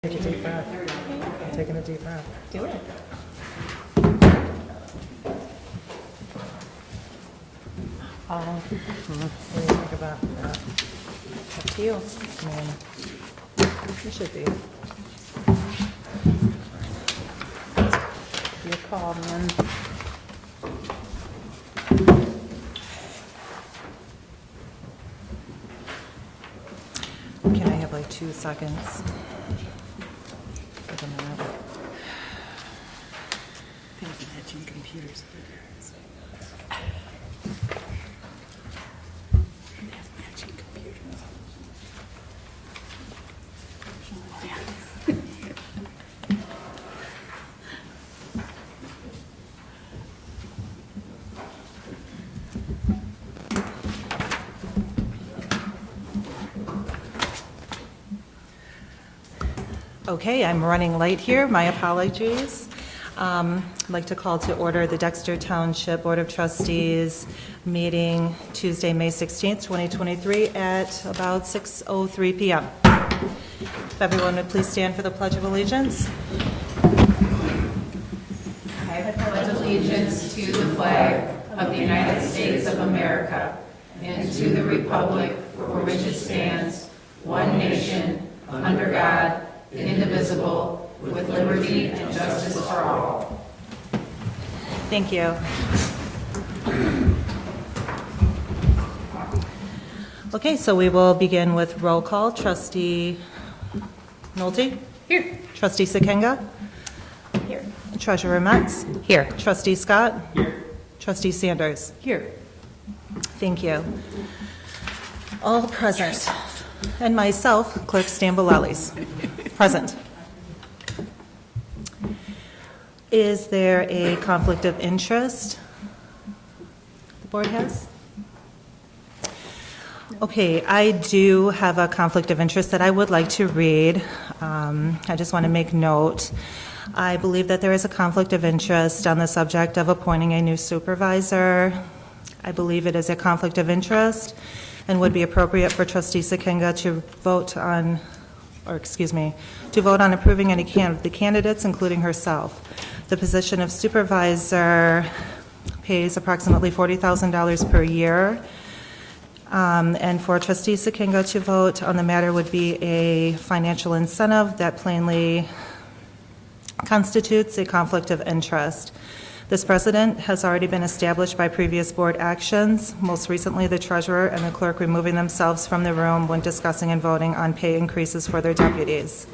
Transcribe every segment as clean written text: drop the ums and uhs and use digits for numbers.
Take a deep breath. I'm taking a deep breath. Do it. What do you think about that? Up to you. I mean, you should be. Your call, man. Can I have like 2 seconds? Like a minute. Matching computers. Matching computers. Okay, I'm running late here. My apologies. I'd like to call to order the Dexter Township Board of Trustees meeting Tuesday, May 16th, 2023 at about 6:03 p.m. If everyone would please stand for the Pledge of Allegiance. I pledge allegiance to the flag of the United States of America and to the republic for which it stands, one nation, under God, indivisible, with liberty and justice for all. Thank you. Okay, so we will begin with roll call. Trustee Nolte? Here. Trustee Sekenga? Here. Treasurer Metz? Here. Trustee Scott? Here. Trustee Sanders? Here. Thank you. All present. And myself, Clerk Stambolellis. Present. Is there a conflict of interest the board has? Okay, I do have a conflict of interest that I would like to read. I just want to make note. I believe that there is a conflict of interest on the subject of appointing a new supervisor. I believe it is a conflict of interest and would be appropriate for Trustee Sekenga to vote on, to vote on approving any of the candidates, including herself. The position of supervisor pays approximately $40,000 per year. And for Trustee Sekenga to vote on the matter would be a financial incentive that plainly constitutes a conflict of interest. This precedent has already been established by previous board actions, most recently the treasurer and the clerk removing themselves from the room when discussing and voting on pay increases for their deputies.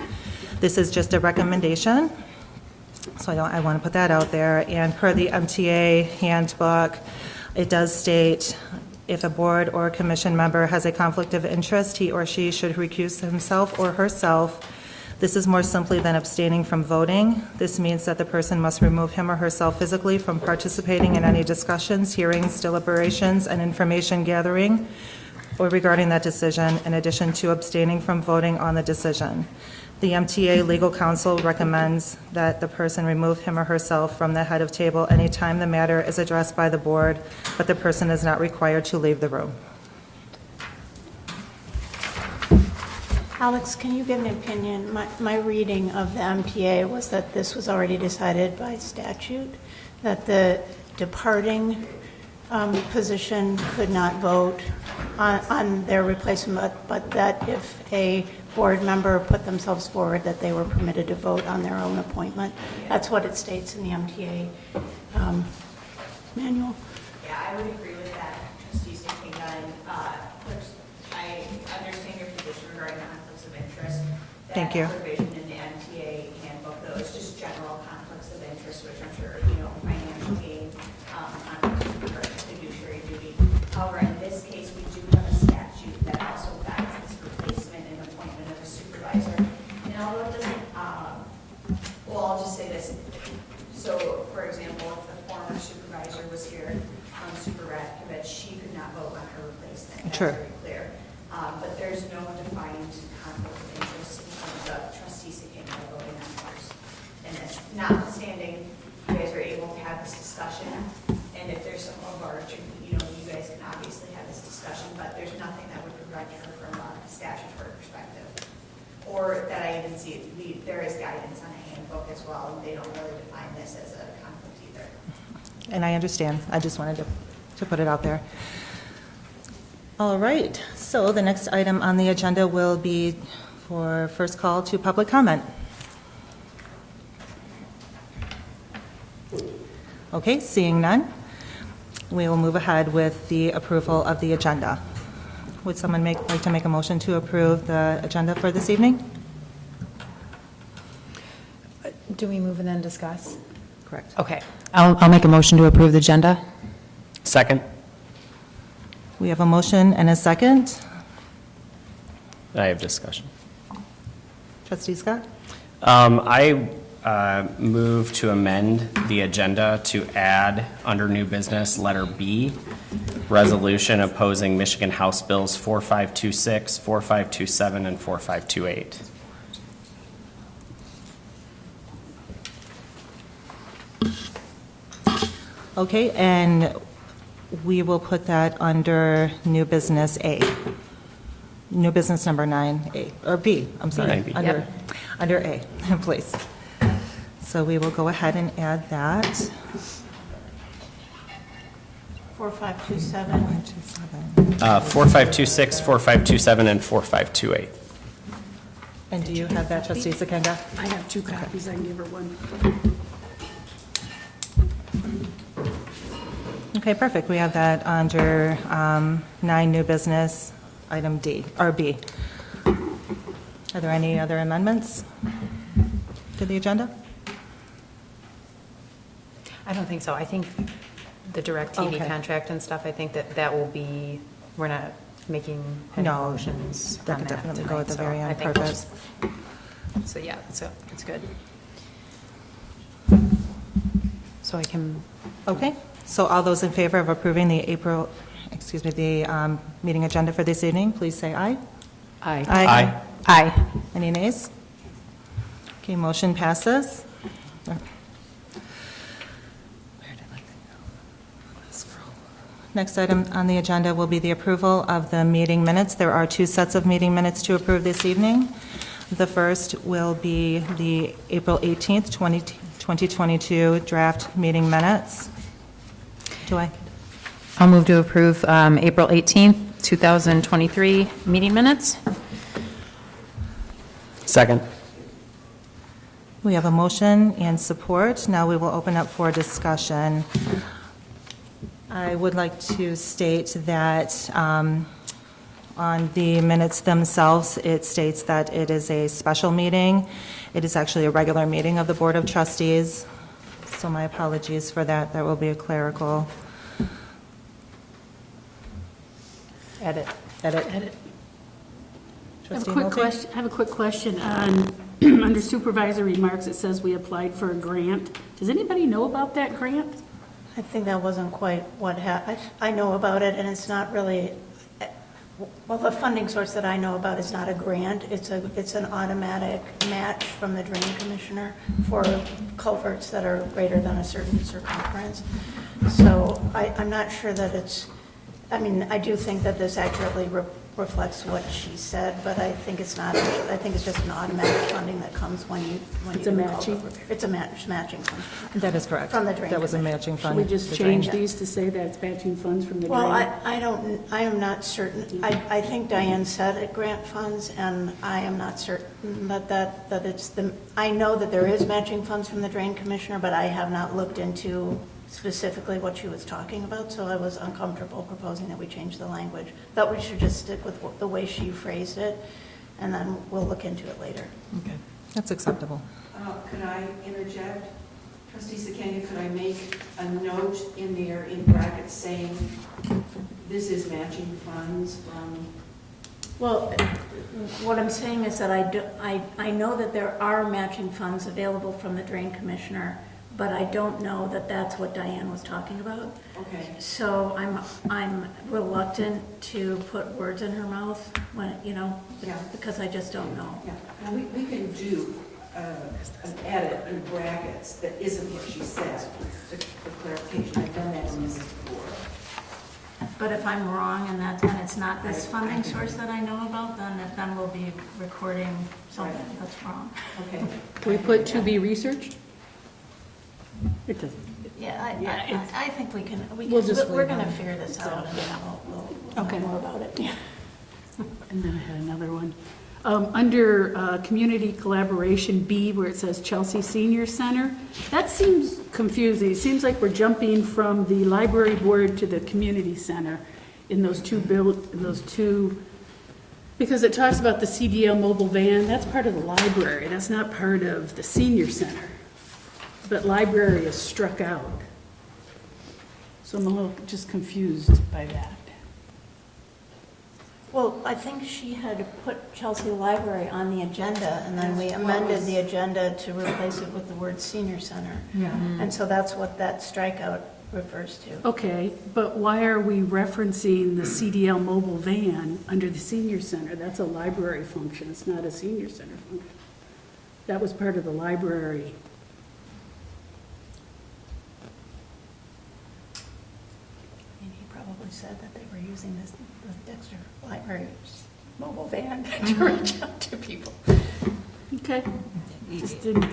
This is just a recommendation, so I want to put that out there. And per the MTA handbook, it does state if a board or commission member has a conflict of interest, he or she should recuse himself or herself. This is more simply than abstaining from voting. This means that the person must remove him or herself physically from participating in any discussions, hearings, deliberations, and information gathering or regarding that decision, in addition to abstaining from voting on the decision. The MTA legal counsel recommends that the person remove him or herself from the head of table anytime the matter is addressed by the board, but the person is not required to leave the room. Alex, can you give an opinion? My reading of the MTA was that this was already decided by statute, that the departing position could not vote on their replacement, but that if a board member put themselves forward, that they were permitted to vote on their own appointment. That's what it states in the MTA manual. Yeah, I would agree with that, Trustee Sekenga. I understand your position regarding conflicts of interest. Thank you. That provision in the MTA handbook, though, is just general conflicts of interest, which I'm sure, financial gain, conflicts with fiduciary duty. However, in this case, we do have a statute that also guides this replacement and appointment of a supervisor. And although it doesn't, I'll just say this. So, for example, if the former supervisor was here, Super Radkovich, she could not vote on her replacement. That's Sure. very clear. But there's no defined conflict of interest in terms of Trustee Sekenga voting on hers. And that's notwithstanding, you guys are able to have this discussion. And if there's some overarching, you guys can obviously have this discussion, but there's nothing that would prevent her from a statutory perspective. Or that I even see see, there is guidance on a handbook as well, and they don't really define this as a conflict either. And I understand. I just wanted to put it out there. All right, so the next item on the agenda will be for first call to public comment. Okay, seeing none, we will move ahead with the approval of the agenda. Would someone like to make a motion to approve the agenda for this evening? Do we move and then discuss? Correct. Okay. I'll make a motion to approve the agenda. Second. We have a motion and a second. I have discussion. Trustee Scott? I move to amend the agenda to add under new business letter B, resolution opposing Michigan House Bills 4526, 4527, and 4528. Okay, and we will put that under new business A. New business number 9A, or B, I'm sorry. 9B. Under A, please. So we will go ahead and add that. 4527. 4526, 4527, and 4528. And do you have that, Trustee Sekenga? I have 2 copies, I can give her one. Okay, perfect. We have that under 9 new business, item D, or B. Are there any other amendments to the agenda? I don't think so. I think the DirecTV Okay. contract and stuff, I think that will be, we're not making any No, motions that on could that definitely go tonight, at the so very I end. think we'll Perfect. just- So, yeah, so it's good. So I can, Okay, so all those in favor of approving the meeting agenda for this evening, please say aye. Aye. aye. Any nays? Okay, motion passes. Next item on the agenda will be the approval of the meeting minutes. There are 2 sets of meeting minutes to approve this evening. The first will be the April 18th, 2022 draft meeting minutes. I'll move to approve April 18th, 2023 meeting minutes. Second. We have a motion and support. Now we will open up for discussion. I would like to state that on the minutes themselves, it states that it is a special meeting. It is actually a regular meeting of the Board of Trustees, so my apologies for that. There will be a clerical Edit. edit. I have Trustee a quick Nolte? question, I have a quick question on, under supervisory remarks, it says we applied for a grant. Does anybody know about that grant? I think that wasn't quite what happened. I know about it, and it's not really, well, the funding source that I know about is not a grant. It's an automatic match from the Drain Commissioner for culverts that are greater than a certain circumference. So I'm not sure that it's, I mean, I do think that this accurately reflects what she said, but I think it's not, I think it's just an automatic funding that comes when you It's a do matching? culvert repair. It's a matching fund. That is correct. From the Drain That was a Commission. matching Should fund. we just The drain. change these to say that it's matching funds from the Well, drain? I am not certain. I think Diane said it grant funds, and I am not certain that it's the, I know that there is matching funds from the Drain Commissioner, but I have not looked into specifically what she was talking about, so I was uncomfortable proposing that we change the language. Thought we should just stick with the way she phrased it, and then we'll look into it later. Okay, that's acceptable. Could I interject? Trustee Sekenga, could I make a note in there in brackets saying this is matching funds from? Well, what I'm saying is that I know that there are matching funds available from the Drain Commissioner, but I don't know that that's what Diane was talking about. Okay. So I'm reluctant to put words in her mouth when, Yeah. because I just don't know. Yeah, and we can do an edit in brackets that isn't what she said, for clarification. I've done that in this before. But if I'm wrong and it's not this funding source that I know about, then we'll be recording something that's wrong. Okay. Can we put to be researched? It doesn't. Yeah, Yeah, I think we can, We'll just we're leave going to it. figure this out and then we'll Okay. know more about it. Yeah. And then I had another one. Under community collaboration B, where it says Chelsea Senior Center, that seems confusing. It seems like we're jumping from the library board to the community center in those two, because it talks about the CDL mobile van, that's part of the library, that's not part of the senior center. But library is struck out. So I'm a little just confused by that. Well, I think she had put Chelsea Library on the agenda, and then we amended the agenda to replace it with the word senior center. Yeah. And so that's what that strikeout refers to. Okay, but why are we referencing the CDL mobile van under the senior center? That's a library function, it's not a senior center function. That was part of the library. And he probably said that they were using the Dexter Library's mobile van to reach out to people. Okay, just didn't, I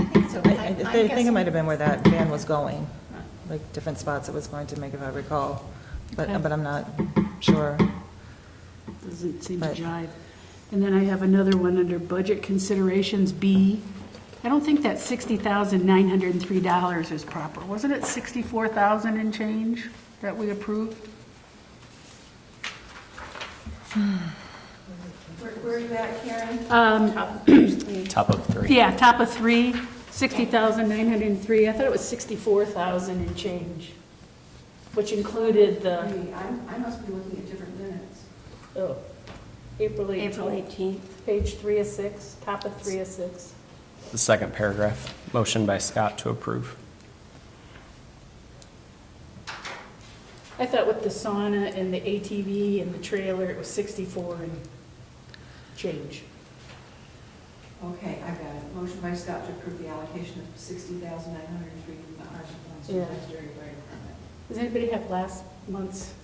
think so. I think it might have been where that van was going, like different spots it was going to make, if I recall. But Okay. I'm not sure. doesn't seem to But- jive. And then I have another one under budget considerations B. I don't think that $60,903 is proper. Wasn't it 64,000 and change that we approved? Where are you at, Karen? Top of three. Yeah, top of three, 60,903. I thought it was 64,000 and change, which included the, I must be looking at different minutes. oh, April April 18th, 18th. page 3 of 6, top of 3 of 6. The second paragraph, motion by Scott to approve. I thought with the sauna and the ATV and the trailer, it was 64 and change. Okay, I got it. Motion by Scott to approve the allocation of $60,903 from the ARPA funds to Yeah. the Dexter Fire Department. Does anybody have last month's?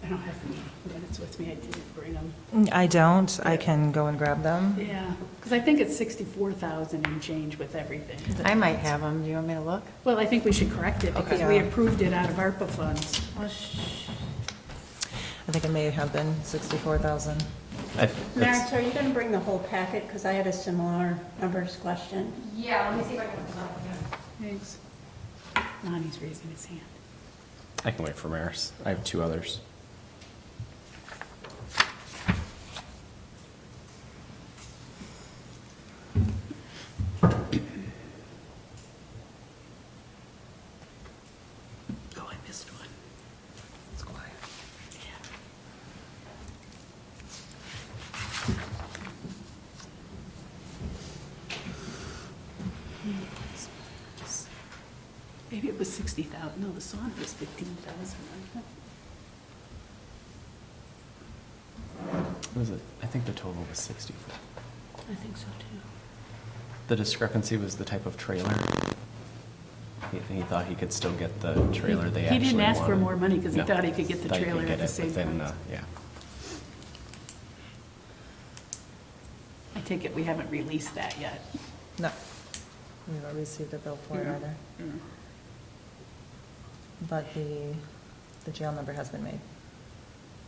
I don't have the minutes with me, I didn't bring them. I don't. I can go and grab them. Yeah, because I think it's 64,000 and change with everything. I might have them. Do you want me to look? Well, I think we should correct it because we approved it out of ARPA funds. I think it may have been 64,000. Max, are you going to bring the whole packet? Because I had a similar numbers question. Yeah, let me see if I can pull it up. Thanks. Lonnie's raising his hand. I can wait for Maris. I have two others. Oh, I missed one. It's quiet. Maybe it was 60,000. No, the sauna was 15,000. Was it? I think the total was 64. I think so too. The discrepancy was the type of trailer. He thought he could still get the trailer they He actually didn't ask for wanted. more money because he No. thought he could get the Thought he could trailer get at the it same within, price. Yeah. I take it we haven't released that yet. No. We haven't received a bill for it Yeah. either. But the jail number has been made.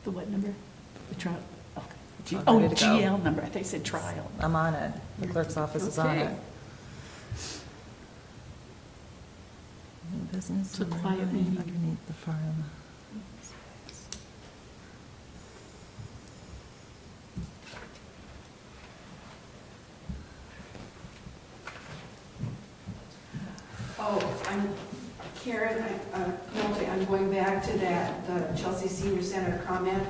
The what number? The trial, okay. I'm Oh, ready to go. GL number, I thought you said trial. I'm on it. The clerk's office is on Okay. it. New business. It's a quiet number meeting. Underneath the file. Oh, Karen, Nolte, I'm going back to the Chelsea Senior Center comment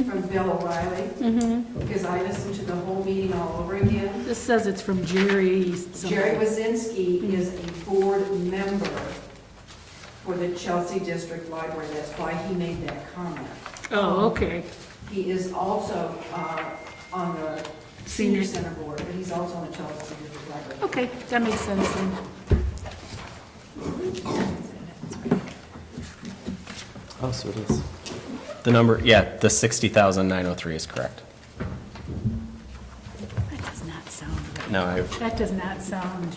from Bill O'Reilly, because I listened to the whole meeting all over again. This says it's from Jerry something. Jerry Wazinski is a board member for the Chelsea District Library. That's why he made that comment. Oh, okay. He is also on the Senior Center Board, but he's also on the Chelsea District Library. Okay, that makes sense then. Oh, so it is. The number, yeah, the 60,903 is correct. That does not sound right. No, That does not sound,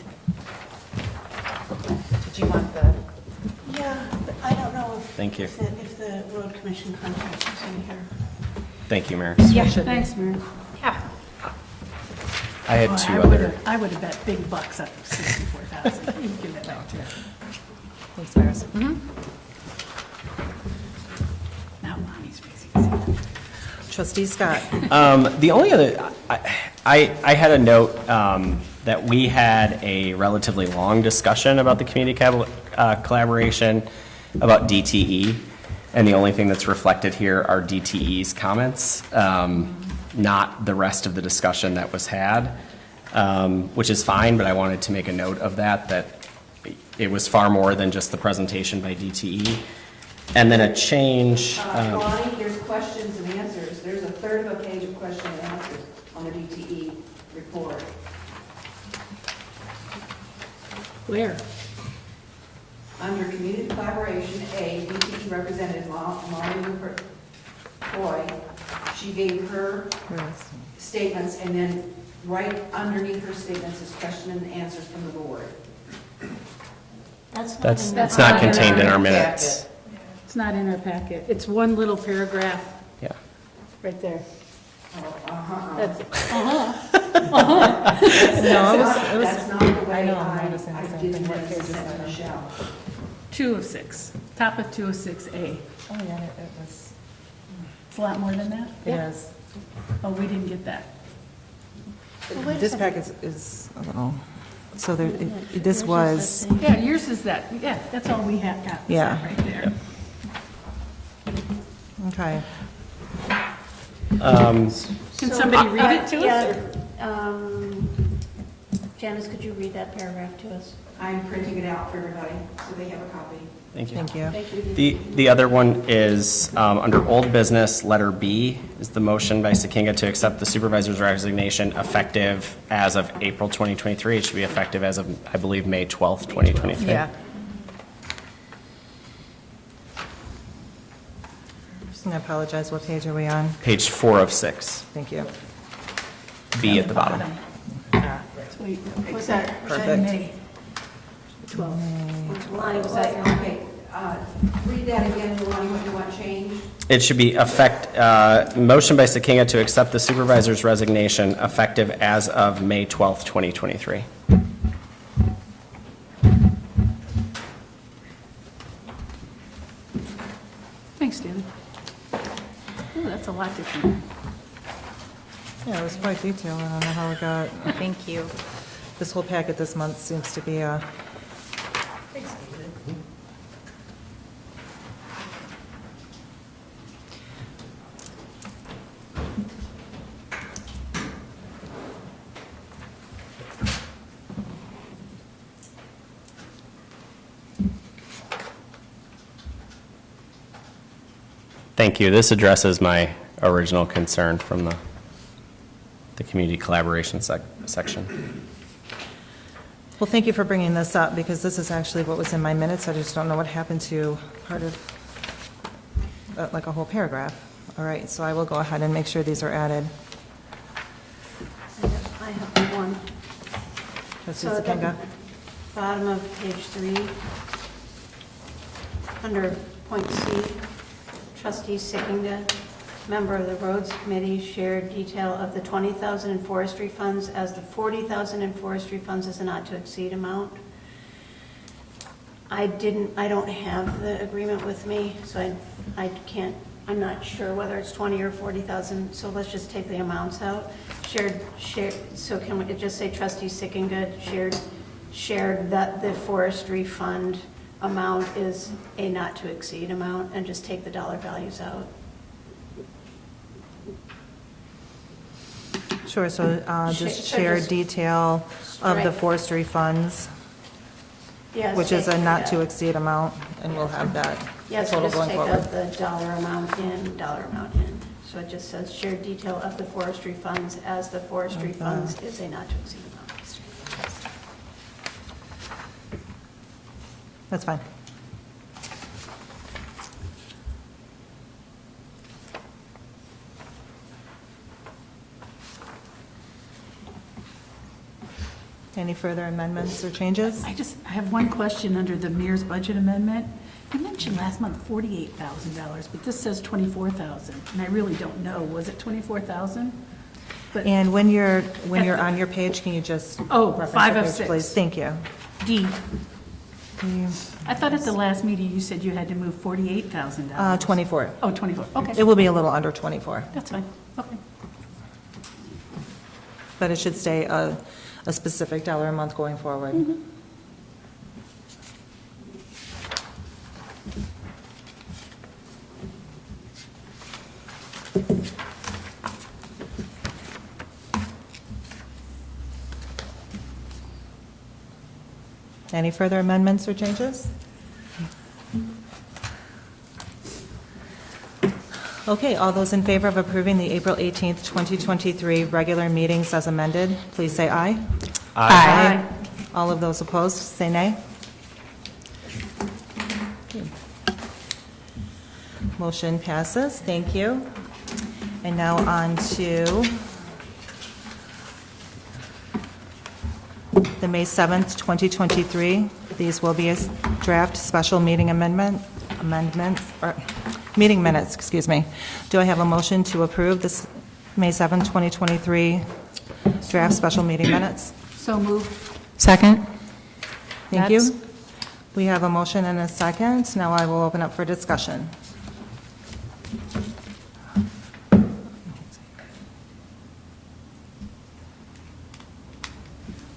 Did you want the? Yeah, but I don't know if. Thank you. If the road commission contract is in here. thank you, Mayor. yeah, thanks, Mary. Yeah. I had Boy, two other. I would have bet big bucks up to 64,000. You can give that back to her. Thanks, Maris. Now mommy's raising his hand. Trustee Scott. The only other, I had a note that we had a relatively long discussion about the community collaboration about DTE, and the only thing that's reflected here are DTE's comments, not the rest of the discussion that was had, which is fine, but I wanted to make a note of that it was far more than just the presentation by DTE. And then a change. Lonnie, there's questions and answers. There's a third of a page of question and answers on the DTE report. Where? Under community collaboration, A, DTE representative Molly Rupert Coy, she gave her statements, and then right underneath her statements is question and answers from the board. That's That's not contained in our minutes. It's not in our packet. It's one little paragraph Yeah. right there. Uh-huh. That's, That's not the way I noticing the same did thing. What minutes page is sent to that on? Michelle. 2 of 6, top of 2 of 6A. Oh, yeah, it was, It's a lot more than that? it is. Oh, we didn't get that. This packet is a little, so there, this was, Yeah, yours is that, yeah, that's all we have got. is Yeah. that Right there. okay. Can somebody read it to us? Janice, could you read that paragraph to us? I'm printing it out for everybody, so they have a copy. Thank you. Thank you. Thank you. The other one is, under old business, letter B, is the motion by Sekinga to accept the supervisor's resignation effective as of April 2023. It should be effective as of, I believe, May 12th, 2023. Yeah. I apologize, what page are we on? Page 4 of 6, Thank you. B at the bottom. Wait, what's that? Perfect. May 12. Lonnie, was that your? Okay, read that again, Lonnie, what you want changed? It should be motion by Sekinga to accept the supervisor's resignation effective as of May 12th, 2023. Thanks, David. Ooh, that's a lot different. Yeah, it was quite detailed, I don't know how it got, Thank you. this whole packet this month seems to be a, Thank you. This addresses my original concern from the community collaboration section. well, thank you for bringing this up, because this is actually what was in my minutes, I just don't know what happened to part of, like a whole paragraph. All right, so I will go ahead and make sure these are added. I have one. Trustee So at the Sekinga? bottom of page 3, under point C, trustee Sekinga, member of the Roads Committee, shared detail of the 20,000 in forestry funds as the 40,000 in forestry funds is a not to exceed amount. I don't have the agreement with me, so I can't, I'm not sure whether it's 20 or 40,000, so let's just take the amounts out. Shared, so can we just say trustee Sekinga shared that the forestry fund amount is a not to exceed amount, and just take the dollar values out? Sure, so just Sure, share just detail of the strike. forestry funds, Yes, which is a take- not to yeah. exceed amount, and we'll have that Yes, total just going take forward. out the dollar amount in, dollar amount in. So it just says shared detail of the forestry funds as the forestry Okay. funds is a not to exceed amount. That's fine. Any further amendments or changes? I have one question under the mayor's budget amendment. You mentioned last month $48,000, but this says $24,000, and I really don't know. Was it $24,000? But And when you're on your page, can you just Oh, reference 5 the of page, 6. please? Thank you. D. I thought at the last meeting you said you had to move $48,000. 24. Oh, 24, okay. It will be a little under 24, That's fine, okay. but it should stay a specific dollar a month going forward. Any further amendments or changes? Okay, all those in favor of approving the April 18th, 2023 regular meetings as amended, please say aye. Aye. All of those opposed, say nay. Okay. Motion passes, thank you. And now on to the May 7th, 2023. These will be a draft special meeting meeting minutes, excuse me. Do I have a motion to approve this May 7th, 2023 draft special meeting minutes? So moved. Second? Thank you. That's- We have a motion and a second. Now I will open up for discussion.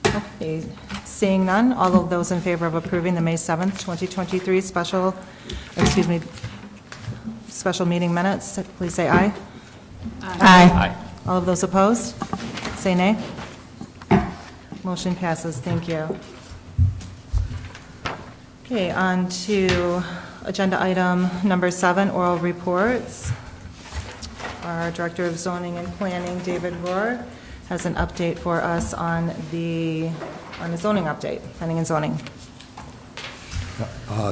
Okay, seeing none, all of those in favor of approving the May 7th, 2023 special meeting minutes, please say aye. Aye. All of those opposed, say nay. Motion passes, thank you. Okay, on to agenda item number 7, oral reports. Our Director of Zoning and Planning, David Rohr, has an update for us on the zoning update, planning and zoning.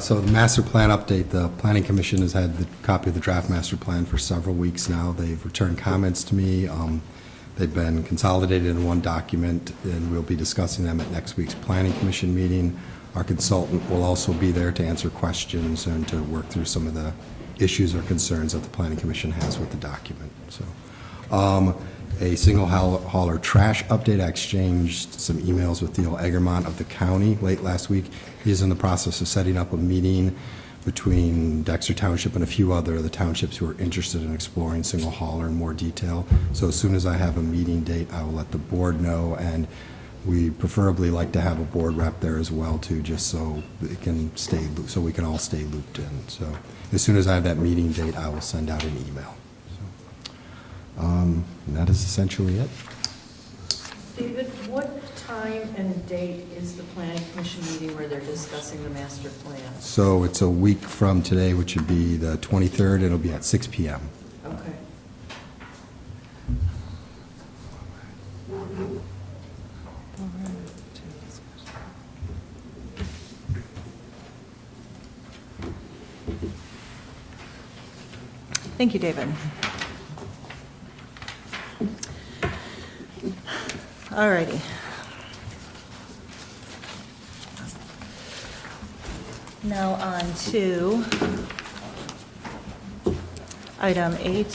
So the master plan update, the Planning Commission has had the copy of the draft master plan for several weeks now. They've returned comments to me. They've been consolidated in one document, and we'll be discussing them at next week's Planning Commission meeting. Our consultant will also be there to answer questions and to work through some of the issues or concerns that the Planning Commission has with the document. So, a single hauler trash update. I exchanged some emails with Theo Egermont of the county late last week. He's in the process of setting up a meeting between Dexter Township and a few other of the townships who are interested in exploring single hauler in more detail. So as soon as I have a meeting date, I will let the board know, and we preferably like to have a board rep there as well too, just so it can so we can all stay looped in. So as soon as I have that meeting date, I will send out an email. And that is essentially it. David, what time and date is the planning commission meeting where they're discussing the master plan? So it's a week from today, which would be the 23rd. It'll be at 6 p.m. Okay. Thank you, David. All righty. Now on to item 8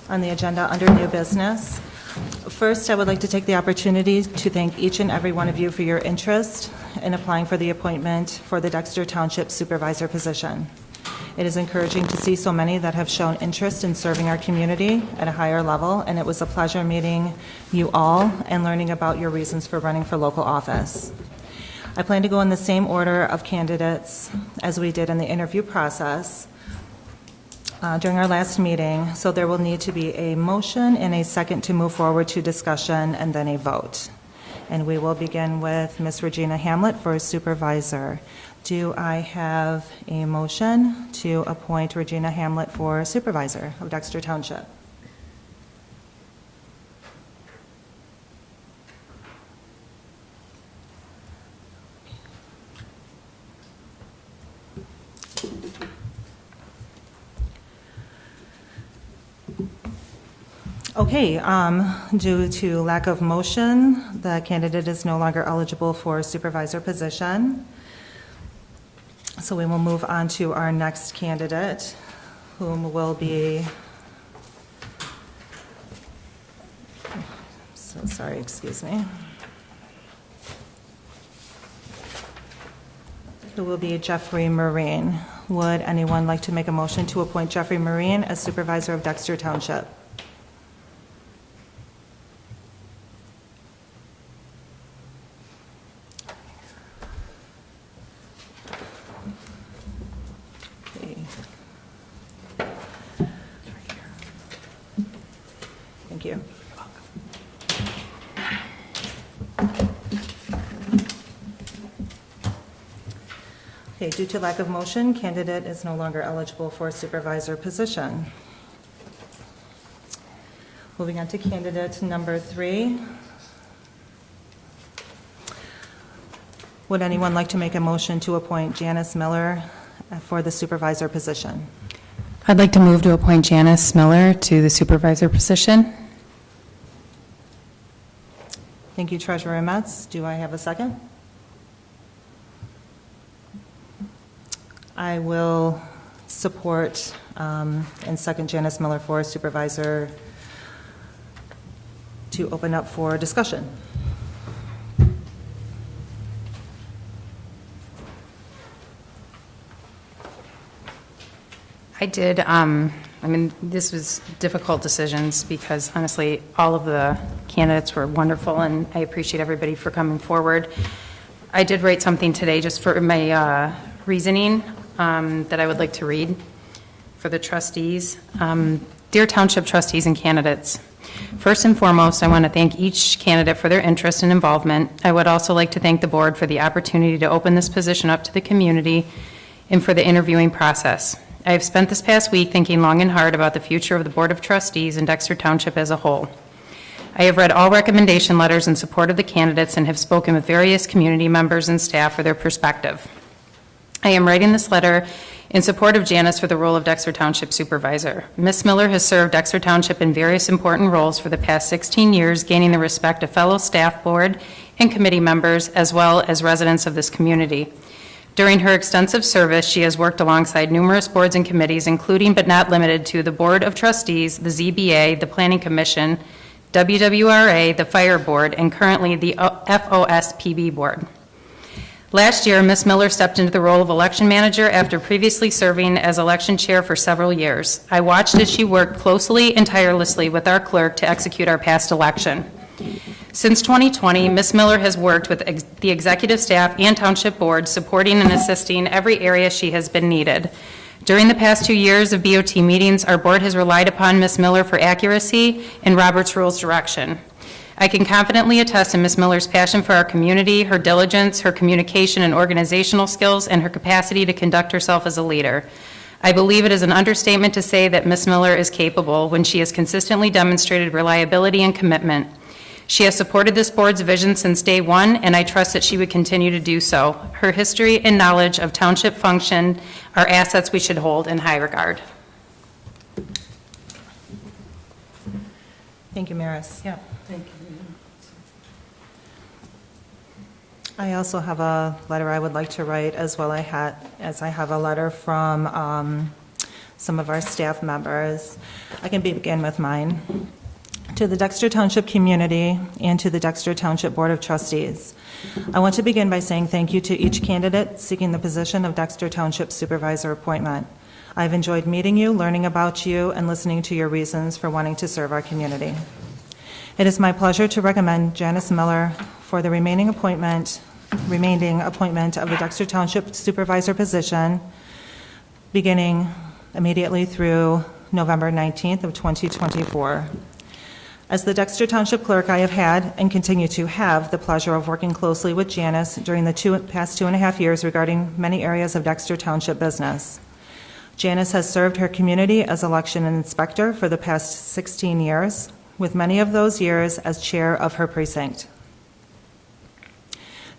on the agenda under new business. First, I would like to take the opportunity to thank each and every one of you for your interest in applying for the appointment for the Dexter Township Supervisor position. It is encouraging to see so many that have shown interest in serving our community at a higher level, and it was a pleasure meeting you all and learning about your reasons for running for local office. I plan to go in the same order of candidates as we did in the interview process during our last meeting, so there will need to be a motion and a second to move forward to discussion and then a vote. And we will begin with Ms. Regina Hamlet for supervisor. Do I have a motion to appoint Regina Hamlet for supervisor of Dexter Township? Okay, due to lack of motion, the candidate is no longer eligible for supervisor position. So we will move on to our next candidate, whom will be, so sorry, excuse me. Who will be Jeffrey Marine. Would anyone like to make a motion to appoint Jeffrey Marine as supervisor of Dexter Township? Okay. Thank you. Okay, due to lack of motion, candidate is no longer eligible for supervisor position. Moving on to candidate number 3. Would anyone like to make a motion to appoint Janice Miller for the supervisor position? I'd like to move to appoint Janice Miller to the supervisor position. Thank you, Treasurer Metz. Do I have a second? I will support and second Janice Miller for supervisor to open up for discussion. I did, this was difficult decisions because honestly, all of the candidates were wonderful and I appreciate everybody for coming forward. I did write something today just for my reasoning that I would like to read for the trustees. Dear Township trustees and candidates, first and foremost, I want to thank each candidate for their interest and involvement. I would also like to thank the board for the opportunity to open this position up to the community and for the interviewing process. I have spent this past week thinking long and hard about the future of the Board of Trustees and Dexter Township as a whole. I have read all recommendation letters in support of the candidates and have spoken with various community members and staff for their perspective. I am writing this letter in support of Janice for the role of Dexter Township Supervisor. Ms. Miller has served Dexter Township in various important roles for the past 16 years, gaining the respect of fellow staff, board, and committee members, as well as residents of this community. During her extensive service, she has worked alongside numerous boards and committees, including but not limited to the Board of Trustees, the ZBA, the Planning Commission, WWRA, the Fire Board, and currently the FOSPB Board. Last year, Ms. Miller stepped into the role of election manager after previously serving as election chair for several years. I watched as she worked closely and tirelessly with our clerk to execute our past election. Since 2020, Ms. Miller has worked with the executive staff and township board, supporting and assisting every area she has been needed. During the past 2 years of BOT meetings, our board has relied upon Ms. Miller for accuracy and Robert's Rules direction. I can confidently attest to Ms. Miller's passion for our community, her diligence, her communication and organizational skills, and her capacity to conduct herself as a leader. I believe it is an understatement to say that Ms. Miller is capable when she has consistently demonstrated reliability and commitment. She has supported this board's vision since day one, and I trust that she would continue to do so. Her history and knowledge of township function are assets we should hold in high regard. Thank you, Maris. Yeah, thank you. I also have a letter I would like to write as well as I have a letter from some of our staff members. I can begin with mine. To the Dexter Township community and to the Dexter Township Board of Trustees, I want to begin by saying thank you to each candidate seeking the position of Dexter Township Supervisor appointment. I've enjoyed meeting you, learning about you, and listening to your reasons for wanting to serve our community. It is my pleasure to recommend Janice Miller for the remaining appointment of the Dexter Township Supervisor position, beginning immediately through November 19th of 2024. As the Dexter Township Clerk, I have had and continue to have the pleasure of working closely with Janice during the past 2.5 years regarding many areas of Dexter Township business. Janice has served her community as election inspector for the past 16 years, with many of those years as chair of her precinct.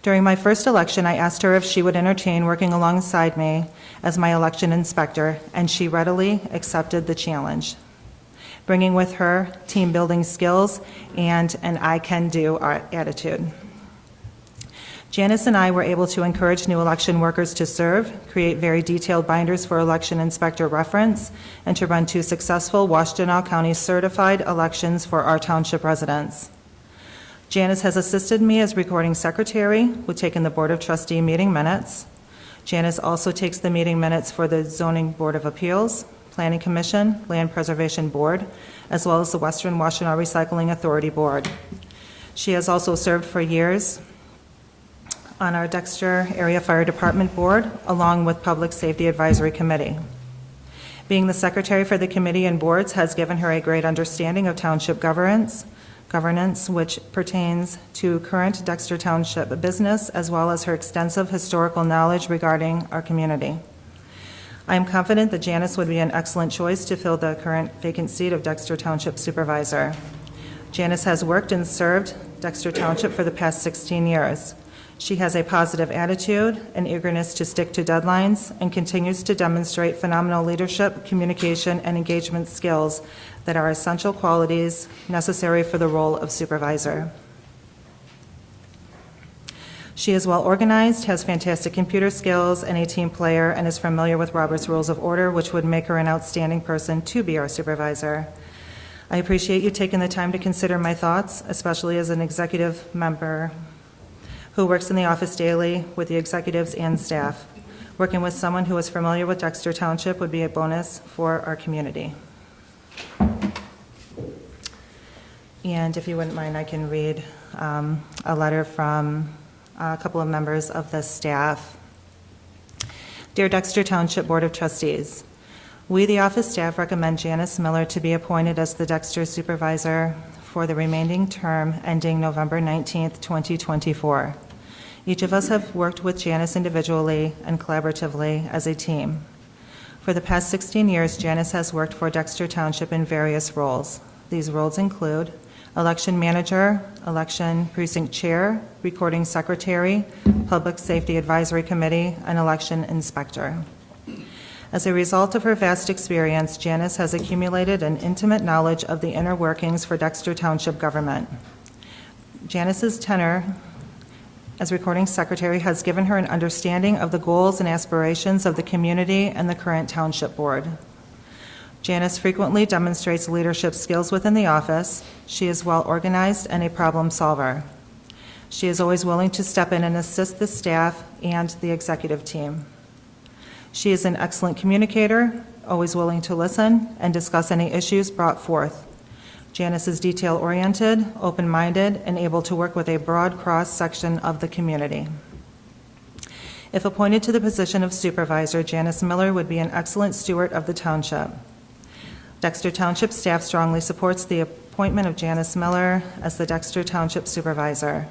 During my first election, I asked her if she would entertain working alongside me as my election inspector, and she readily accepted the challenge. bringing with her team-building skills and an I-can-do attitude. Janice and I were able to encourage new election workers to serve, create very detailed binders for election inspector reference, and to run 2 successful Washtenaw County certified elections for our township residents. Janice has assisted me as recording secretary with taking the Board of Trustee meeting minutes. Janice also takes the meeting minutes for the Zoning Board of Appeals, Planning Commission, Land Preservation Board, as well as the Western Washtenaw Recycling Authority Board. She has also served for years on our Dexter Area Fire Department Board, along with Public Safety Advisory Committee. Being the secretary for the committee and boards has given her a great understanding of township governance, which pertains to current Dexter Township business, as well as her extensive historical knowledge regarding our community. I am confident that Janice would be an excellent choice to fill the current vacant seat of Dexter Township Supervisor. Janice has worked and served Dexter Township for the past 16 years. She has a positive attitude, an eagerness to stick to deadlines, and continues to demonstrate phenomenal leadership, communication, and engagement skills that are essential qualities necessary for the role of supervisor. She is well organized, has fantastic computer skills, and a team player, and is familiar with Robert's Rules of Order, which would make her an outstanding person to be our supervisor. I appreciate you taking the time to consider my thoughts, especially as an executive member who works in the office daily with the executives and staff. Working with someone who is familiar with Dexter Township would be a bonus for our community. And if you wouldn't mind, I can read a letter from a couple of members of the staff. Dear Dexter Township Board of Trustees, we, the office staff, recommend Janice Miller to be appointed as the Dexter Supervisor for the remaining term ending November 19th, 2024. Each of us have worked with Janice individually and collaboratively as a team. For the past 16 years, Janice has worked for Dexter Township in various roles. These roles include election manager, election precinct chair, recording secretary, public safety advisory committee, and election inspector. As a result of her vast experience, Janice has accumulated an intimate knowledge of the inner workings for Dexter Township government. Janice's tenure as recording secretary has given her an understanding of the goals and aspirations of the community and the current township board. Janice frequently demonstrates leadership skills within the office. She is well organized and a problem solver. She is always willing to step in and assist the staff and the executive team. She is an excellent communicator, always willing to listen and discuss any issues brought forth. Janice is detail-oriented, open-minded, and able to work with a broad cross-section of the community. If appointed to the position of supervisor, Janice Miller would be an excellent steward of the township. Dexter Township staff strongly supports the appointment of Janice Miller as the Dexter Township Supervisor.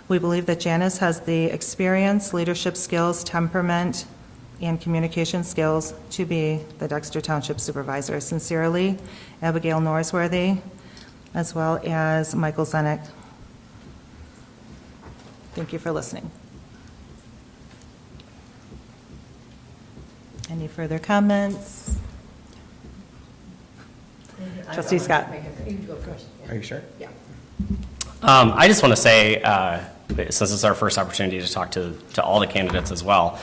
We believe that Janice has the experience, leadership skills, temperament, and communication skills to be the Dexter Township Supervisor. Sincerely, Abigail Norsworthy, as well as Michael Zenick. Thank you for listening. Any further comments? Trustee Scott. Are you sure? Yeah. I just want to say, since it's our first opportunity to talk to all the candidates as well,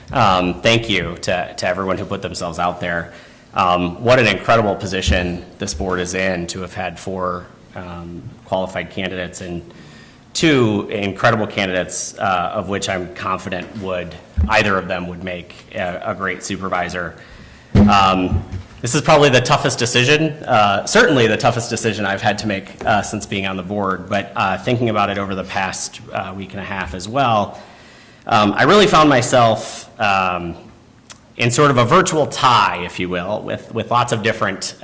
thank you to everyone who put themselves out there. What an incredible position this board is in to have had 4 qualified candidates and 2 incredible candidates, of which I'm confident either of them would make a great supervisor. This is probably the toughest decision, certainly the toughest decision I've had to make since being on the board, but thinking about it over the past week and a half as well, I really found myself in sort of a virtual tie, if you will, with lots of different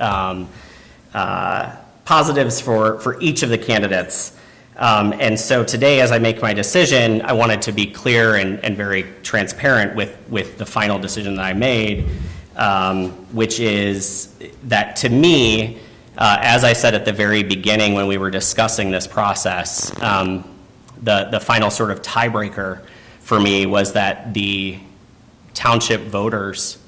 positives for each of the candidates. And so today, as I make my decision, I wanted to be clear and very transparent with the final decision that I made, which is that to me, as I said at the very beginning when we were discussing this process, the final sort of tiebreaker for me was that the township voters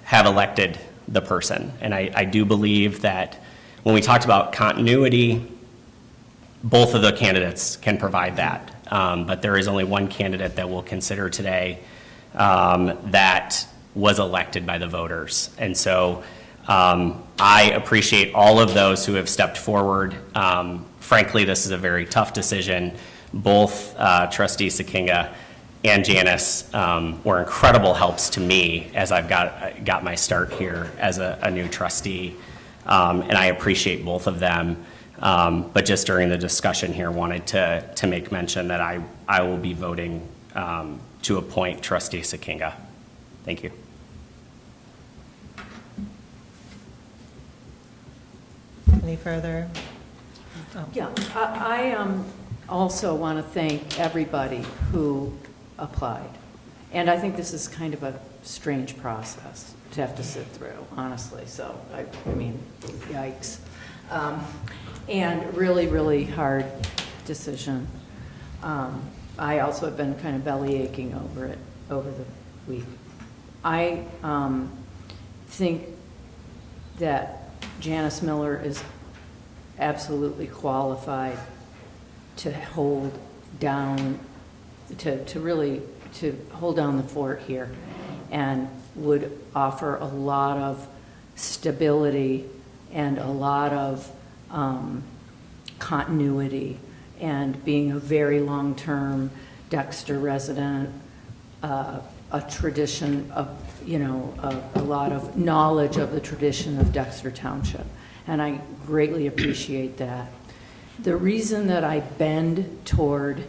have elected the person. And I do believe that When we talked about continuity, both of the candidates can provide that. But there is only one candidate that we'll consider today that was elected by the voters. And so I appreciate all of those who have stepped forward. Frankly, this is a very tough decision. Both Trustee Sakinga and Janice were incredible helps to me as I've got my start here as a new trustee. And I appreciate both of them. But just during the discussion here, wanted to make mention that I will be voting to appoint Trustee Sakinga. Thank you. Any further? Yeah, I also want to thank everybody who applied. And I think this is kind of a strange process to have to sit through, honestly. So, I mean, yikes. And really, really hard decision. I also have been kind of belly aching over it over the week. I think that Janice Miller is absolutely qualified to hold down, to hold down the fort here, and would offer a lot of stability and a lot of continuity, and being a very long-term Dexter resident, a tradition of, a lot of knowledge of the tradition of Dexter Township. And I greatly appreciate that. The reason that I bend toward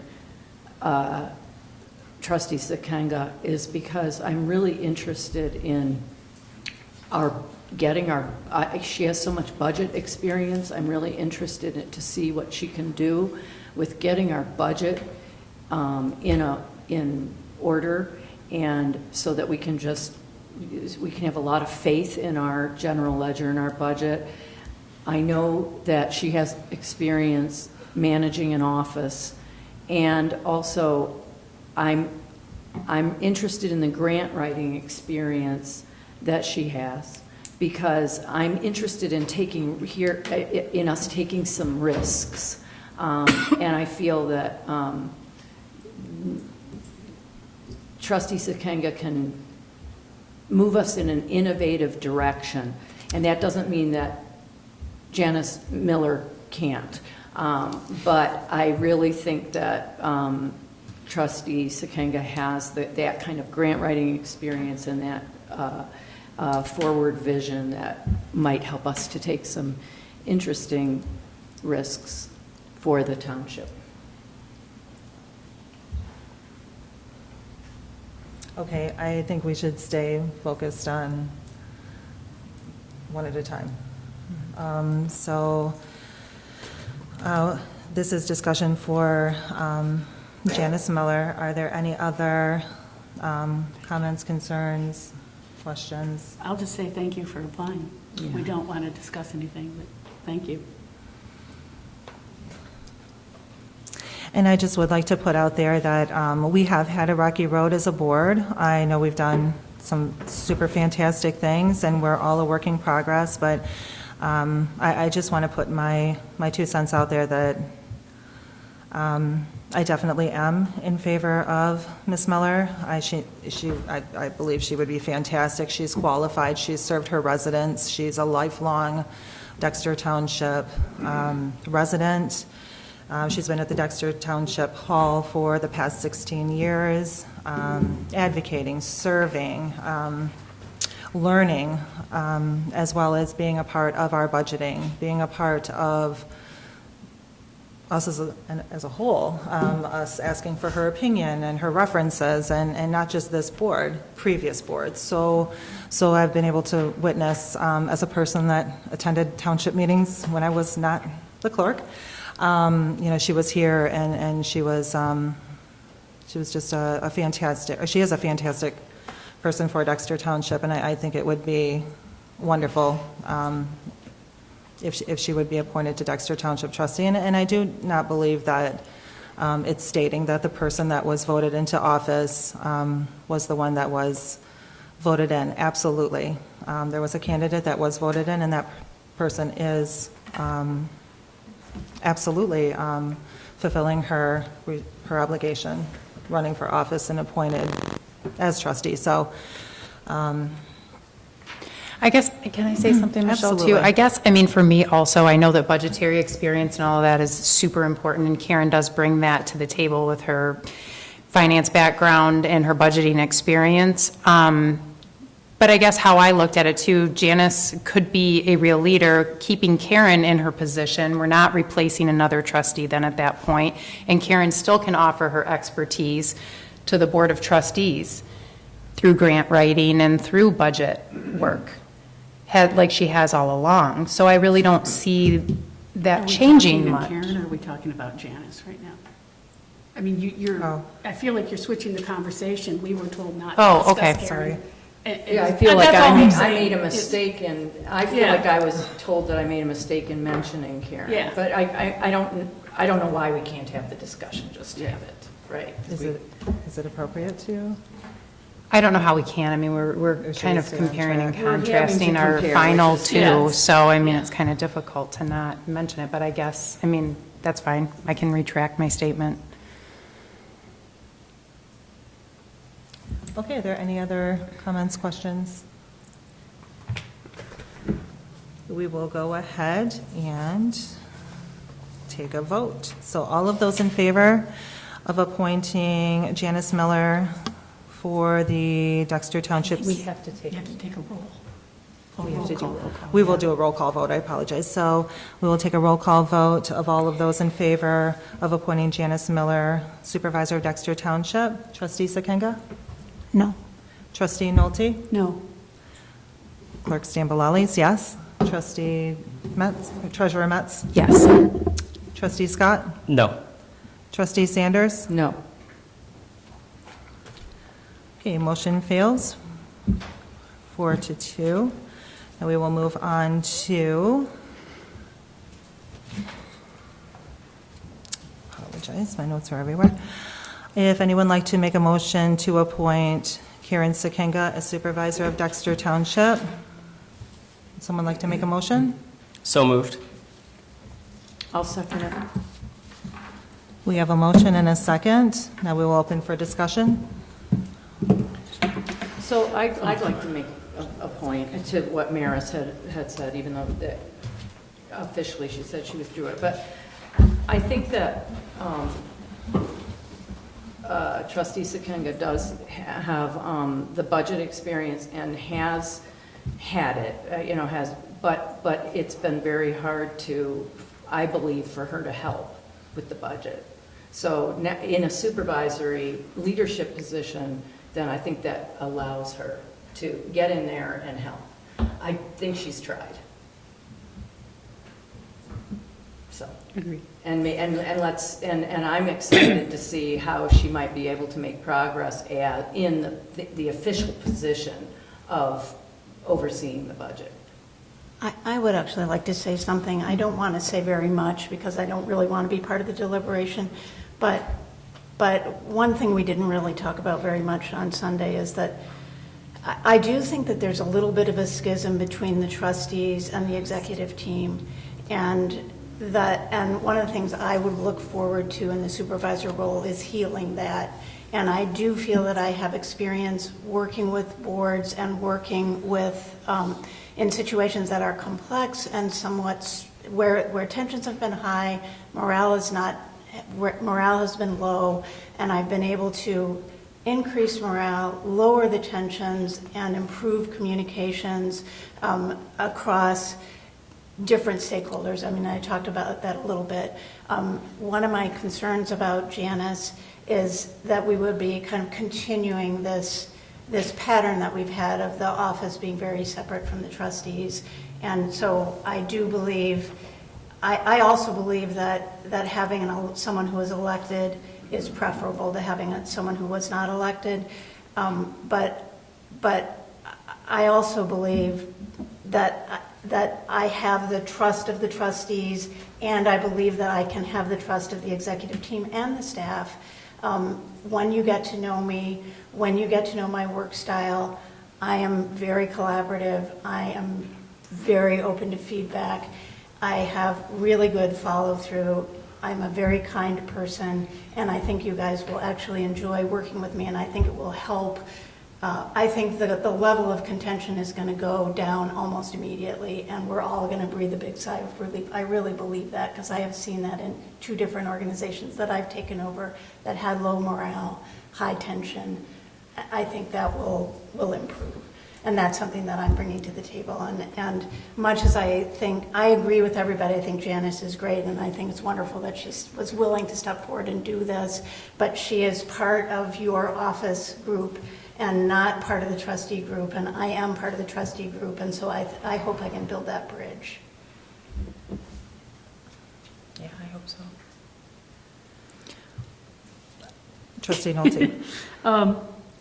Trustee Sakinga is because I'm really interested in she has so much budget experience. I'm really interested to see what she can do with getting our budget in order, and so that we can have a lot of faith in our general ledger and our budget. I know that she has experience managing an office, and also I'm interested in the grant writing experience that she has, because I'm interested in us taking some risks, and I feel that Trustee Sakinga can move us in an innovative direction, and that doesn't mean that Janice Miller can't. But I really think that Trustee Sakinga has that kind of grant writing experience and that forward vision that might help us to take some interesting risks for the township. Okay, I think we should stay focused on one at a time. This is discussion for Janice Miller. Are there any other comments, concerns, questions? I'll just say thank you for applying. Yeah. We don't want to discuss anything, but thank you. And I just would like to put out there that we have had a rocky road as a board. I know we've done some super fantastic things, and we're all a work in progress, but I just want to put my 2 cents out there that I definitely am in favor of Ms. Miller. I believe she would be fantastic. She's qualified. She's served her residents. She's a lifelong Dexter Township resident. She's been at the Dexter Township Hall for the past 16 years, advocating, serving, learning, as well as being a part of our budgeting, being a part of us as a whole, us asking for her opinion and her references, and not just this board, previous boards. So I've been able to witness, as a person that attended township meetings when I was not the clerk, she was here, and she was just a fantastic, she is a fantastic person for Dexter Township, and I think it would be wonderful if she would be appointed to Dexter Township trustee. And I do not believe that it's stating that the person that was voted into office was the one that was voted in. Absolutely. There was a candidate that was voted in, and that person is absolutely fulfilling her obligation, running for office and appointed as trustee. So, I guess, can I say something, Michelle, too? Absolutely. I guess, I mean, for me also, I know that budgetary experience and all of that is super important, and Karen does bring that to the table with her finance background and her budgeting experience. But I guess how I looked at it too, Janice could be a real leader, keeping Karen in her position. We're not replacing another trustee then at that point, and Karen still can offer her expertise to the Board of Trustees through grant writing and through budget work, like she has all along. So I really don't see that Are we changing talking to much. Karen, or are we talking about Janice right now? I mean, you're, Oh. I feel like you're switching the conversation. We were told not Oh, to okay, discuss Karen. sorry. Yeah, I feel like That's all I'm I saying. made a It's- mistake, and I feel Yeah. like I was told that I made a mistake in mentioning Karen. Yeah. But I don't know why we can't have the discussion, just have it, right? Is it appropriate to? I don't know how we can. I mean, we're Or should kind we of stay on comparing and track? We're having to contrasting our compare, final which is- two. Yes. So, I mean, Yeah. it's kind of difficult to not mention it, but I guess, I mean, that's fine. I can retract my statement. Okay, are there any other comments, questions? We will go ahead and take a vote. So all of those in favor of appointing Janice Miller for the Dexter Township? We have to take, You have to take a roll. we have to do roll call. We will do a roll call vote, I apologize. So we will take a roll call vote of all of those in favor of appointing Janice Miller, Supervisor of Dexter Township. Trustee Sekenga? No. Trustee Nolte? No. Clerk Stambolellis, yes. Trustee Metz, Treasurer Metz? Yes. Trustee Scott? No. Trustee Sanders? No. Okay, motion fails 4-2. And we will move on to, apologize, my notes are everywhere. If anyone would like to make a motion to appoint Karen Sekenga as Supervisor of Dexter Township. Would someone like to make a motion? So moved. I'll second it. We have a motion and a second. Now we will open for discussion. So I'd like to make a point to what Maris had said, even though that officially she said she was through it. But I think that Trustee Sekenga does have the budget experience and has had it, but it's been very hard to, I believe, for her to help with the budget. So in a supervisory leadership position, then I think that allows her to get in there and help. I think she's tried. So. Agree. And I'm excited to see how she might be able to make progress in the official position of overseeing the budget. I would actually like to say something. I don't want to say very much because I don't really want to be part of the deliberation, but one thing we didn't really talk about very much on Sunday is that I do think that there's a little bit of a schism between the trustees and the executive team, and one of the things I would look forward to in the supervisor role is healing that. And I do feel that I have experience working with boards and working with in situations that are complex and somewhat where tensions have been high, morale has been low, and I've been able to increase morale, lower the tensions, and improve communications across different stakeholders. I mean, I talked about that a little bit. One of my concerns about Janice is that we would be kind of continuing this pattern that we've had of the office being very separate from the trustees. And so I do believe, I also believe that having someone who is elected is preferable to having someone who was not elected. But I also believe that I have the trust of the trustees, and I believe that I can have the trust of the executive team and the staff. When you get to know me, when you get to know my work style, I am very collaborative. I am very open to feedback. I have really good follow-through. I'm a very kind person, and I think you guys will actually enjoy working with me, and I think it will help. I think that the level of contention is going to go down almost immediately, and we're all going to breathe a big sigh of relief. I really believe that, because I have seen that in 2 different organizations that I've taken over that had low morale, high tension. I think that will improve. And that's something that I'm bringing to the table. And much as I think, I agree with everybody, I think Janice is great, and I think it's wonderful that she was willing to step forward and do this, but she is part of your office group and not part of the trustee group, and I am part of the trustee group, and so I hope I can build that bridge. Yeah, I hope so. Trustee Nolte.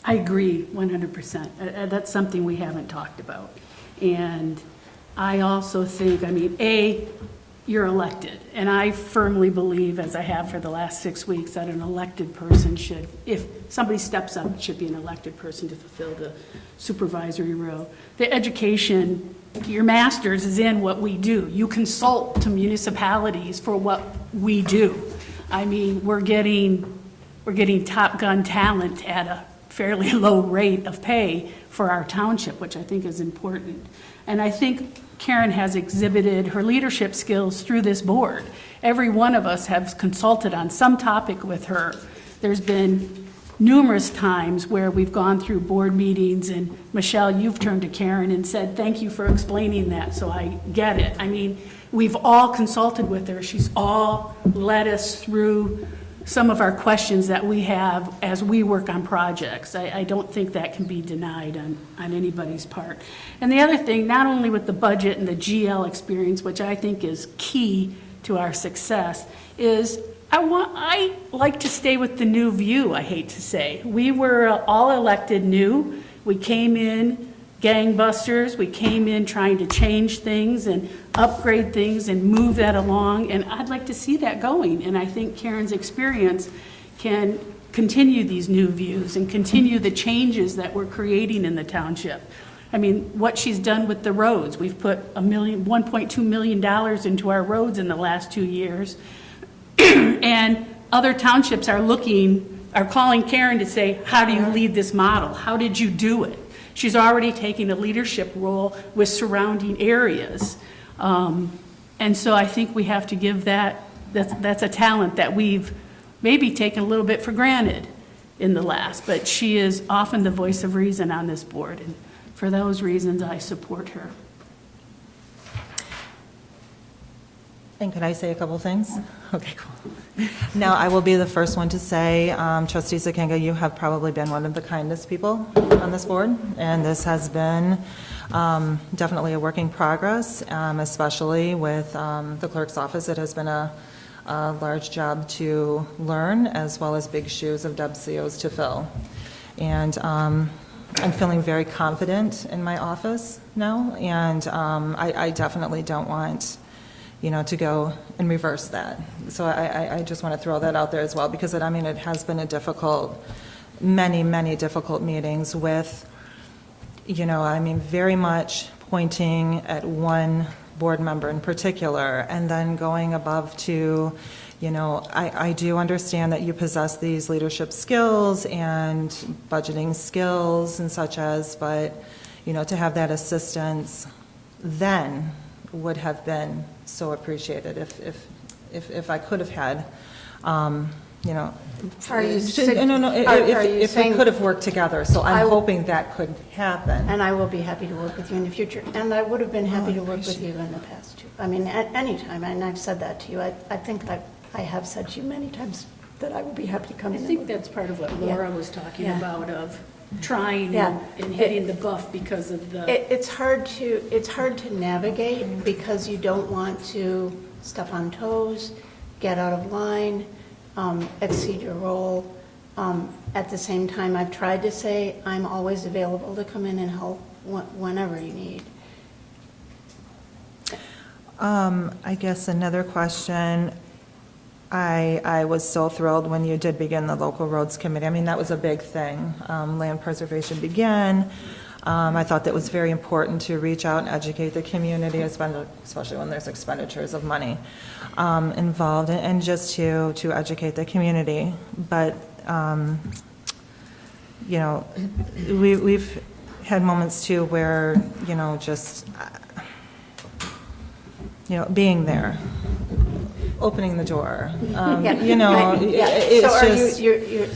I agree 100%. That's something we haven't talked about. And I also think, I mean, you're elected. And I firmly believe, as I have for the last 6 weeks, that an elected person should, if somebody steps up, it should be an elected person to fulfill the supervisory role. The education, your master's is in what we do. You consult to municipalities for what we do. I mean, we're getting top gun talent at a fairly low rate of pay for our township, which I think is important. And I think Karen has exhibited her leadership skills through this board. Every one of us has consulted on some topic with her. There's been numerous times where we've gone through board meetings, and Michelle, you've turned to Karen and said, thank you for explaining that, so I get it. I mean, we've all consulted with her. She's all led us through some of our questions that we have as we work on projects. I don't think that can be denied on anybody's part. And the other thing, not only with the budget and the GL experience, which I think is key to our success, is I like to stay with the new view, I hate to say. We were all elected new. We came in gangbusters. We came in trying to change things and upgrade things and move that along, and I'd like to see that going. And I think Karen's experience can continue these new views and continue the changes that we're creating in the township. I mean, what she's done with the roads, we've put $1.2 million into our roads in the last 2 years, and other townships are calling Karen to say, how do you lead this model? How did you do it? She's already taking a leadership role with surrounding areas. And so I think we have to give that's a talent that we've maybe taken a little bit for granted in the last, but she is often the voice of reason on this board, and for those reasons, I support her. And could I say a couple things? Okay, cool. Now, I will be the first one to say, Trustee Zakenga, you have probably been one of the kindest people on this board, and this has been definitely a work in progress, especially with the clerk's office. It has been a large job to learn, as well as big shoes of WCOs to fill. And I'm feeling very confident in my office now, and I definitely don't want to go and reverse that. So I just want to throw that out there as well, because it has been a difficult, many difficult meetings with, very much pointing at one board member in particular, and then going above to, I do understand that you possess these leadership skills and budgeting skills and such as, but, to have that assistance then would have been so appreciated if I could have had, if we could have worked together. So I'm hoping that could happen. And I will be happy to work with you in the future. And I would have been happy to work with you in the past, too. I mean, at any time, and I've said that to you. I think I have said to you many times that I would be happy to come in. I think that's part of what Laura was talking about, of trying and hitting the buff because of the... It's hard to navigate because you don't want to step on toes, get out of line, exceed your role. At the same time, I've tried to say I'm always available to come in and help whenever you need. I guess another question. I was so thrilled when you did begin the local roads committee. I mean, that was a big thing. Land preservation began. I thought that was very important to reach out and educate the community, especially when there's expenditures of money involved, and just to educate the community. But, you know, we've had moments too where, you know, just, you know, being there, opening the door, you know, it's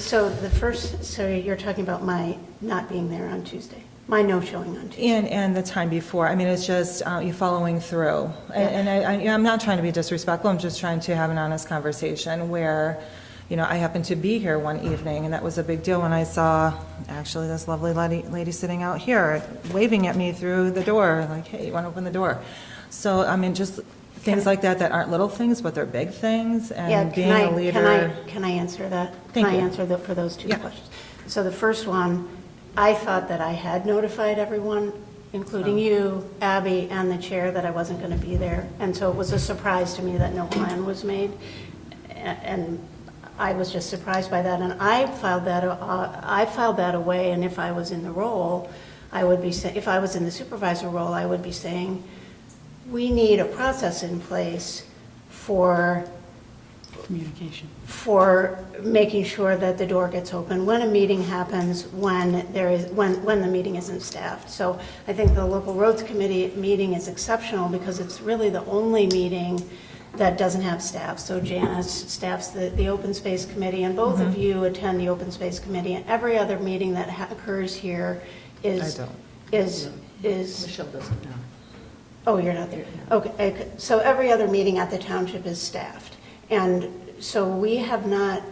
So are just. so you're talking about my not being there on Tuesday, my no showing on Tuesday. And the time before, I mean, it's just you following through. And I'm not trying to be disrespectful, I'm just trying to have an honest conversation where, you know, I happened to be here one evening, and that was a big deal when I saw actually this lovely lady sitting out here waving at me through the door, like, hey, you want to open the door? So, I mean, just things like that aren't little things, but they're big things, and being a leader. Can I answer that? Thank Can I you. answer for those two Yeah. questions? So the first one, I thought that I had notified everyone, including you, Abby, and the chair, that I wasn't going to be there. And so it was a surprise to me that no plan was made. And I was just surprised by that. And I filed that away, and if I was in the role, if I was in the supervisor role, I would be saying, we need a process in place for Communication. for making sure that the door gets open when a meeting happens, when the meeting isn't staffed. So I think the local roads committee meeting is exceptional because it's really the only meeting that doesn't have staff. So Janice staffs the open space committee, and both of you attend the open space committee, and every other meeting that occurs here is I don't. is Michelle doesn't know. Oh, you're not there? Okay, so every other meeting at the township is staffed. And so we have not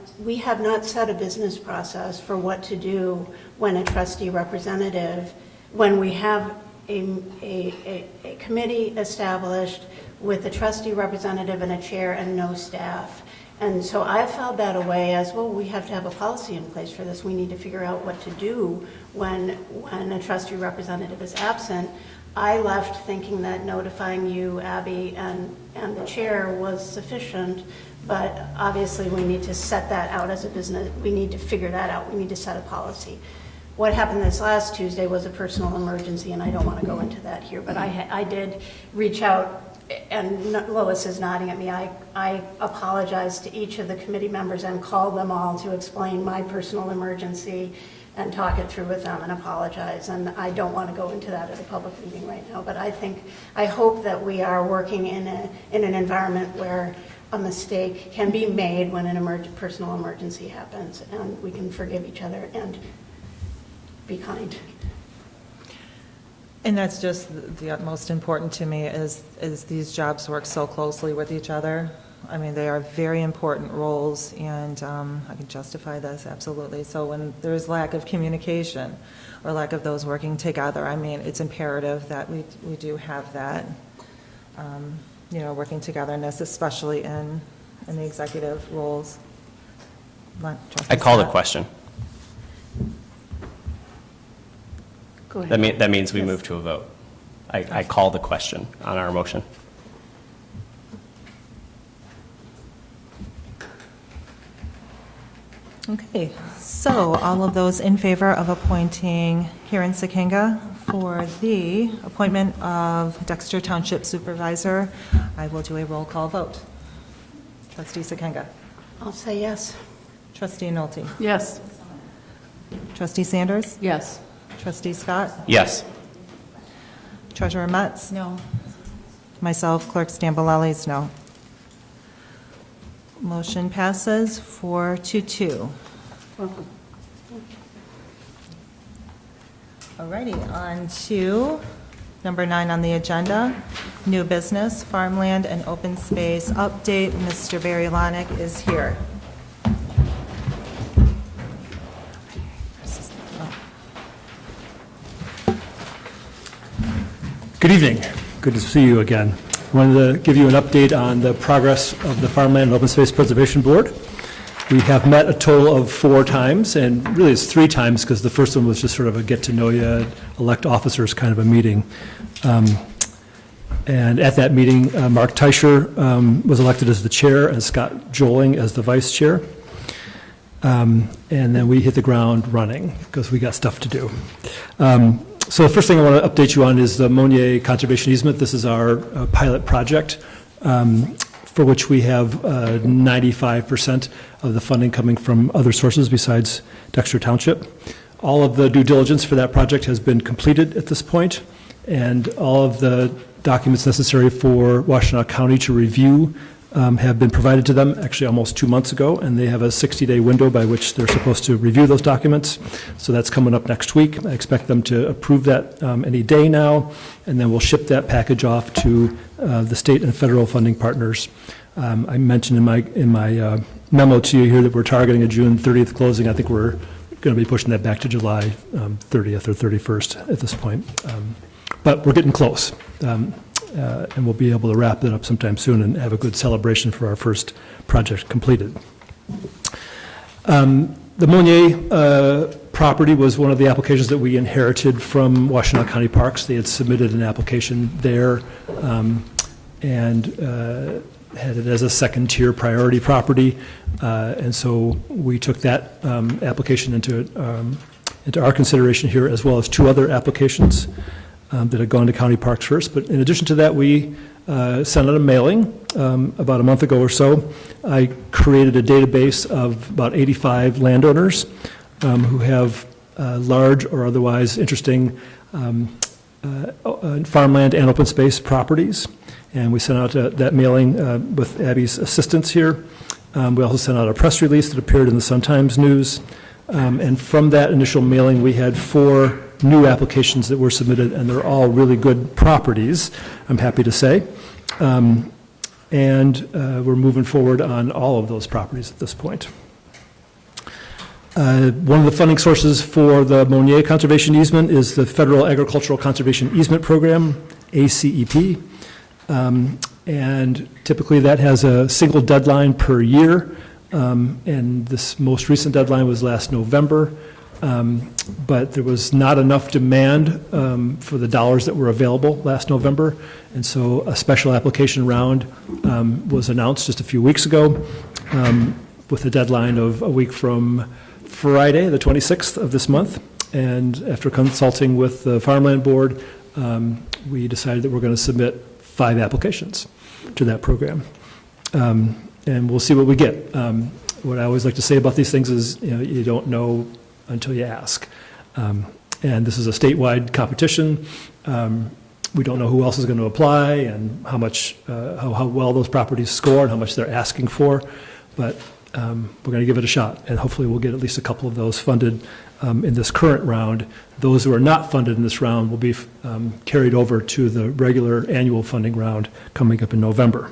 set a business process for what to do when a trustee representative, when we have a committee established with a trustee representative and a chair and no staff. And so I filed that away as, well, we have to have a policy in place for this. We need to figure out what to do when a trustee representative is absent. I left thinking that notifying you, Abby, and the chair was sufficient, but obviously we need to set that out as a business. We need to figure that out. We need to set a policy. What happened this last Tuesday was a personal emergency, and I don't want to go into that here, but I did reach out, and Lois is nodding at me. I apologized to each of the committee members and called them all to explain my personal emergency and talk it through with them and apologize. And I don't want to go into that at a public meeting right now, but I hope that we are working in an environment where a mistake can be made when an personal emergency happens, and we can forgive each other and be kind. And that's just the utmost important to me is these jobs work so closely with each other. I mean, they are very important roles, and I can justify this, absolutely. So when there's lack of communication or lack of those working together, I mean, it's imperative that we do have that, working togetherness, especially in the executive roles. I call the question. Go ahead. That means we move to a vote. I call the question on our motion. Okay, so all of those in favor of appointing Karen Sakinga for the appointment of Dexter Township Supervisor, I will do a roll call vote. Trustee Sakinga. I'll say yes. Trustee Nolte. Yes. Trustee Sanders. Yes. Trustee Scott. Yes. Treasurer Metz. No. Myself, Clerk Stambolelli's no. Motion passes 4-2. Welcome. Alrighty, on to number 9 on the agenda, new business, farmland and open space update. Mr. Barry Lonick is here. Good evening. Good to see you again. I wanted to give you an update on the progress of the Farmland and Open Space Preservation Board. We have met a total of 4 times, and really it's 3 times because the first one was just sort of a get-to-know-you, elect officers kind of a meeting. And at that meeting, Mark Teicher was elected as the chair and Scott Joling as the vice chair. And then we hit the ground running because we got stuff to do. So the first thing I want to update you on is the Monier Conservation Easement. This is our pilot project for which we have 95% of the funding coming from other sources besides Dexter Township. All of the due diligence for that project has been completed at this point, and all of the documents necessary for Washtenaw County to review have been provided to them, actually almost 2 months ago, and they have a 60-day window by which they're supposed to review those documents. So that's coming up next week. I expect them to approve that any day now, and then we'll ship that package off to the state and federal funding partners. I mentioned in my memo to you here that we're targeting a June 30th closing. I think we're going to be pushing that back to July 30th or 31st at this point. But we're getting close. And we'll be able to wrap it up sometime soon and have a good celebration for our first project completed. The Monier property was one of the applications that we inherited from Washtenaw County Parks. They had submitted an application there and had it as a second-tier priority property. And so we took that application into our consideration here, as well as 2 other applications that had gone to county parks first. But in addition to that, we sent out a mailing about a month ago or so. I created a database of about 85 landowners who have large or otherwise interesting farmland and open space properties. And we sent out that mailing with Abby's assistance here. We also sent out a press release that appeared in the Sun-Times News. And from that initial mailing, we had 4 new applications that were submitted, and they're all really good properties, I'm happy to say. And we're moving forward on all of those properties at this point. One of the funding sources for the Monier Conservation Easement is the Federal Agricultural Conservation Easement Program, ACEP. And typically that has a single deadline per year. And this most recent deadline was last November. But there was not enough demand for the dollars that were available last November, and so a special application round was announced just a few weeks ago with a deadline of a week from Friday, the 26th of this month. And after consulting with the Farmland Board, we decided that we're going to submit 5 applications to that program. And we'll see what we get. What I always like to say about these things is, you don't know until you ask. And this is a statewide competition. We don't know who else is going to apply and how well those properties score and how much they're asking for, but we're going to give it a shot, and hopefully we'll get at least a couple of those funded in this current round. Those who are not funded in this round will be carried over to the regular annual funding round coming up in November.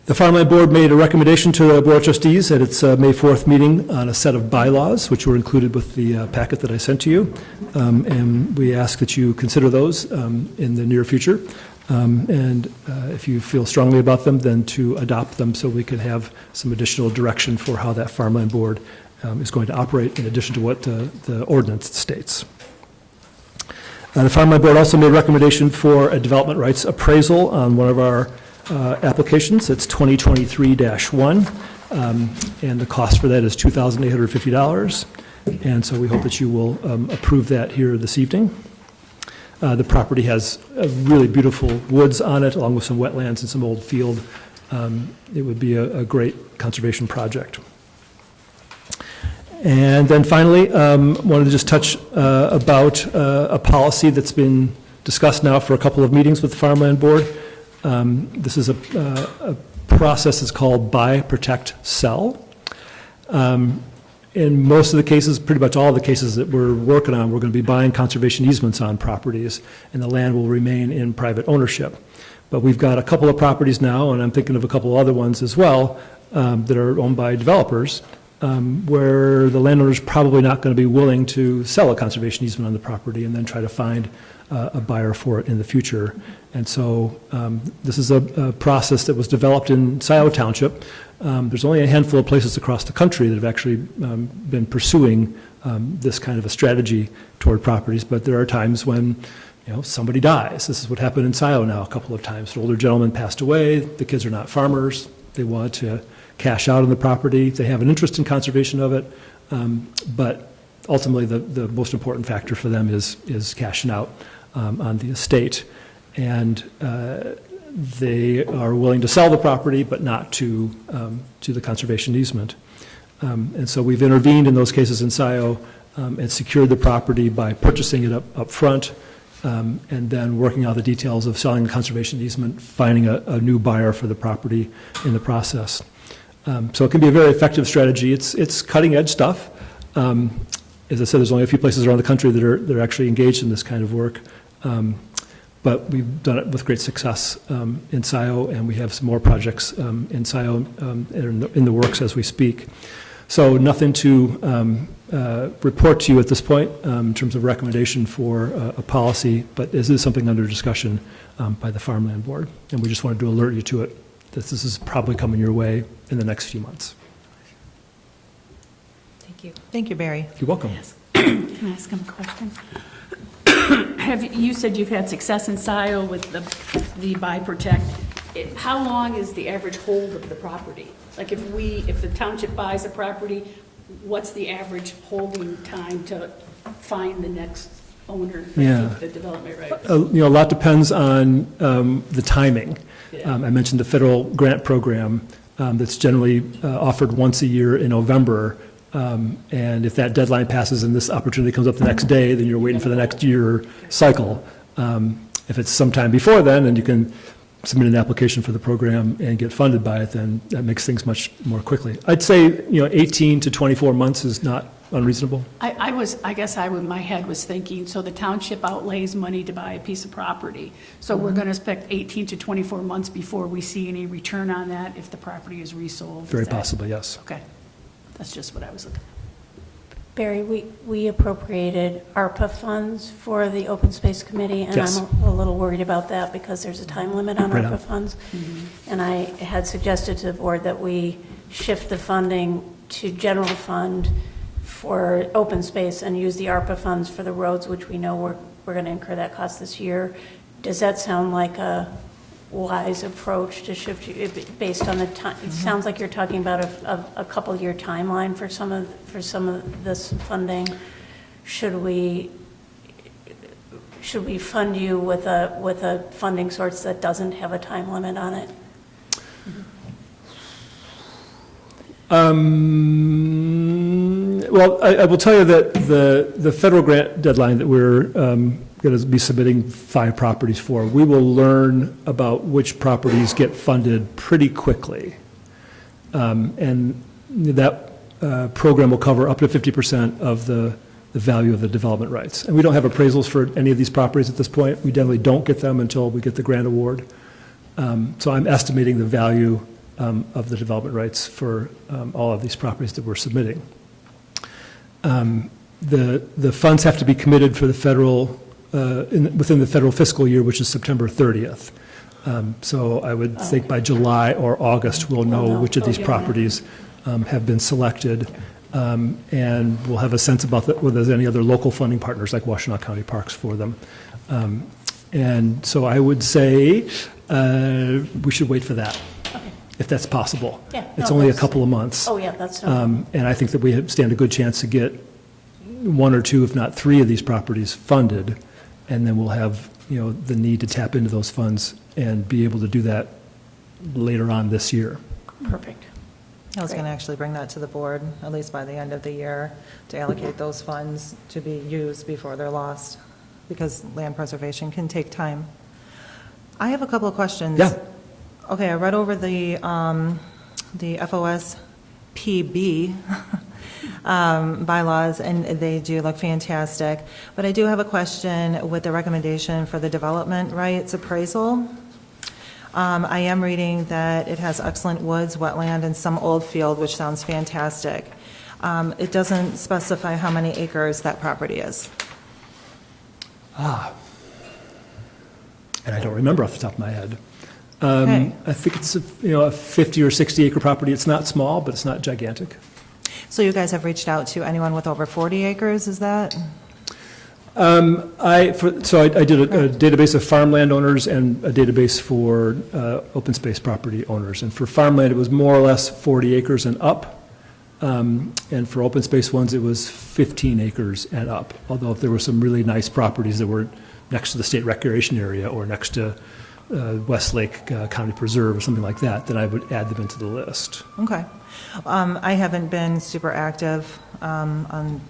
The Farmland Board made a recommendation to the Board of Trustees at its May 4th meeting on a set of bylaws, which were included with the packet that I sent to you. And we ask that you consider those in the near future. And if you feel strongly about them, then to adopt them so we can have some additional direction for how that Farmland Board is going to operate in addition to what the ordinance states. The Farmland Board also made a recommendation for a development rights appraisal on one of our applications. It's 2023-1, and the cost for that is $2,850. And so we hope that you will approve that here this evening. The property has really beautiful woods on it, along with some wetlands and some old field. It would be a great conservation project. And then finally, wanted to just touch about a policy that's been discussed now for a couple of meetings with the Farmland Board. This is a process that's called buy, protect, sell. In most of the cases, pretty much all of the cases that we're working on, we're going to be buying conservation easements on properties, and the land will remain in private ownership. But we've got a couple of properties now, and I'm thinking of a couple of other ones as well, that are owned by developers, where the landowner's probably not going to be willing to sell a conservation easement on the property and then try to find a buyer for it in the future. And so this is a process that was developed in Scioto Township. There's only a handful of places across the country that have actually been pursuing this kind of a strategy toward properties, but there are times when somebody dies. This is what happened in Scioto now a couple of times. An older gentleman passed away. The kids are not farmers. They want to cash out on the property. They have an interest in conservation of it, but ultimately, the most important factor for them is cashing out on the estate. And they are willing to sell the property, but not to the conservation easement. And so we've intervened in those cases in SIO and secured the property by purchasing it up front, and then working out the details of selling the conservation easement, finding a new buyer for the property in the process. So it can be a very effective strategy. It's cutting-edge stuff. As I said, there's only a few places around the country that are actually engaged in this kind of work. But we've done it with great success in SIO, and we have some more projects in SIO in the works as we speak. So nothing to report to you at this point in terms of recommendation for a policy, but this is something under discussion by the Farmland Board. And we just wanted to alert you to it, that this is probably coming your way in the next few months. Thank you. Thank you, Barry. You're welcome. Can I ask him a question? You said you've had success in SIO with the buy protect. How long is the average hold of the property? Like if the township buys a property, what's the average holding time to find the next owner? Yeah. The development rights? A lot depends on the timing. I mentioned the federal grant program that's generally offered once a year in November. And if that deadline passes and this opportunity comes up the next day, then you're waiting for the next year cycle. If it's sometime before then and you can submit an application for the program and get funded by it, then that makes things much more quickly. I'd say 18 to 24 months is not unreasonable. My head was thinking, so the township outlays money to buy a piece of property. So we're going to expect 18 to 24 months before we see any return on that if the property is resold. Very possibly, yes. Okay. That's just what I was looking at. Barry, we appropriated ARPA funds for the Open Space Committee, and Yes. I'm a little worried about that because there's a time limit on Right ARPA on. funds. And I had suggested to the board that we shift the funding to general fund for open space and use the ARPA funds for the roads, which we know we're going to incur that cost this year. Does that sound like a wise approach to shift based on the time? It sounds like you're talking about a couple-year timeline for some of this funding. Should we fund you with a funding source that doesn't have a time limit on it? Well, I will tell you that the federal grant deadline that we're going to be submitting 5 properties for, we will learn about which properties get funded pretty quickly. And that program will cover up to 50% of the value of the development rights. And we don't have appraisals for any of these properties at this point. We generally don't get them until we get the grant award. So I'm estimating the value of the development rights for all of these properties that we're submitting. The funds have to be committed for the federal, within the federal fiscal year, which is September 30th. So I would think by July or August, we'll know which of these properties have been selected. And we'll have a sense about whether there's any other local funding partners like Washtenaw County Parks for them. And so I would say we should wait for that, if that's possible. Yeah, it's no, only a that's- couple of months. Oh, yeah, that's no. And I think that we stand a good chance to get 1 or 2, if not 3 of these properties funded, and then we'll have, the need to tap into those funds and be able to do that later on this year. Perfect. I was going to actually bring that to the board, at least by the end of the year, to allocate those funds to be used before they're lost, because land preservation can take time. I have a couple of questions. Yeah. Okay, I read over the FOS PB bylaws, and they do look fantastic. But I do have a question with the recommendation for the development rights appraisal. I am reading that it has excellent woods, wetland, and some old field, which sounds fantastic. It doesn't specify how many acres that property is. And I don't remember off the top of my head. Okay. I think it's a 50 or 60 acre property. It's not small, but it's not gigantic. So you guys have reached out to anyone with over 40 acres, is that? I did a database of farmland owners and a database for open space property owners. And for farmland, it was more or less 40 acres and up. And for open space ones, it was 15 acres and up. Although if there were some really nice properties that were next to the state recreation area or next to Westlake County Preserve or something like that, then I would add them into the list. Okay. I haven't been super active on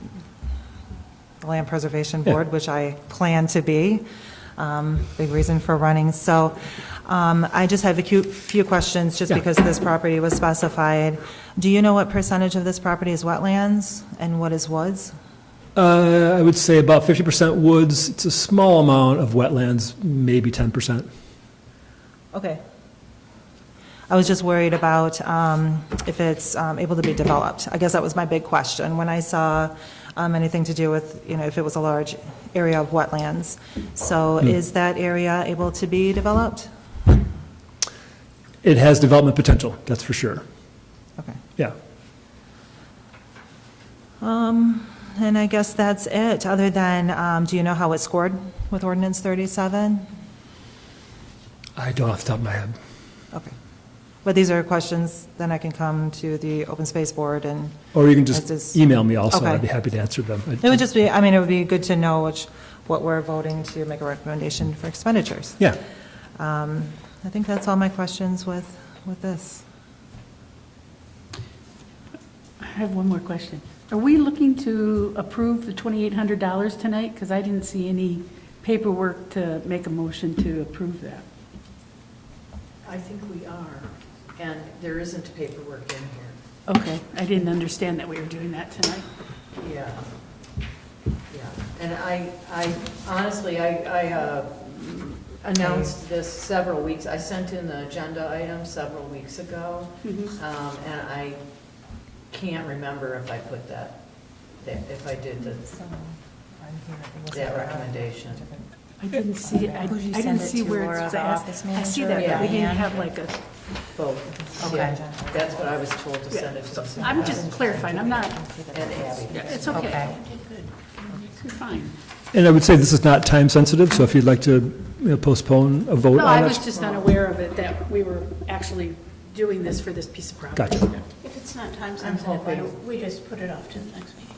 the Land Preservation Board, which I plan to be. Big reason for running. So I just have a few questions just because this property was specified. Do you know what percentage of this property is wetlands and what is woods? I would say about 50% woods. It's a small amount of wetlands, maybe 10%. Okay. I was just worried about if it's able to be developed. I guess that was my big question when I saw anything to do with, if it was a large area of wetlands. So is that area able to be developed? It has development potential, that's for sure. Okay. Yeah. And I guess that's it, other than, do you know how it scored with ordinance 37? I don't off the top of my head. Okay. But these are questions, then I can come to the Open Space Board and... Or you can This just is- email me also, Okay. I'd be happy to answer them. It would just be, it would be good to know what we're voting to make a recommendation for expenditures. Yeah. I think that's all my questions with this. I have one more question. Are we looking to approve the $2,800 tonight? Because I didn't see any paperwork to make a motion to approve that. I think we are, and there isn't paperwork in here. Okay, I didn't understand that we were doing that tonight. Yeah. Yeah, and I honestly, I announced this several weeks, I sent in the agenda item several weeks ago, and I can't remember if I put that if I did that recommendation. I didn't see, I didn't see where it's at. I see that, but we didn't have like a, Both. Okay. That's what I was told to send it to. I'm just clarifying, I'm not, And Abby. it's okay. You're fine. And I would say this is not time sensitive, so if you'd like to postpone a vote No, I on was it. just unaware of it, that we were actually doing this for this piece of property. Gotcha. If it's not time sensitive, why don't we just put it off to the next meeting?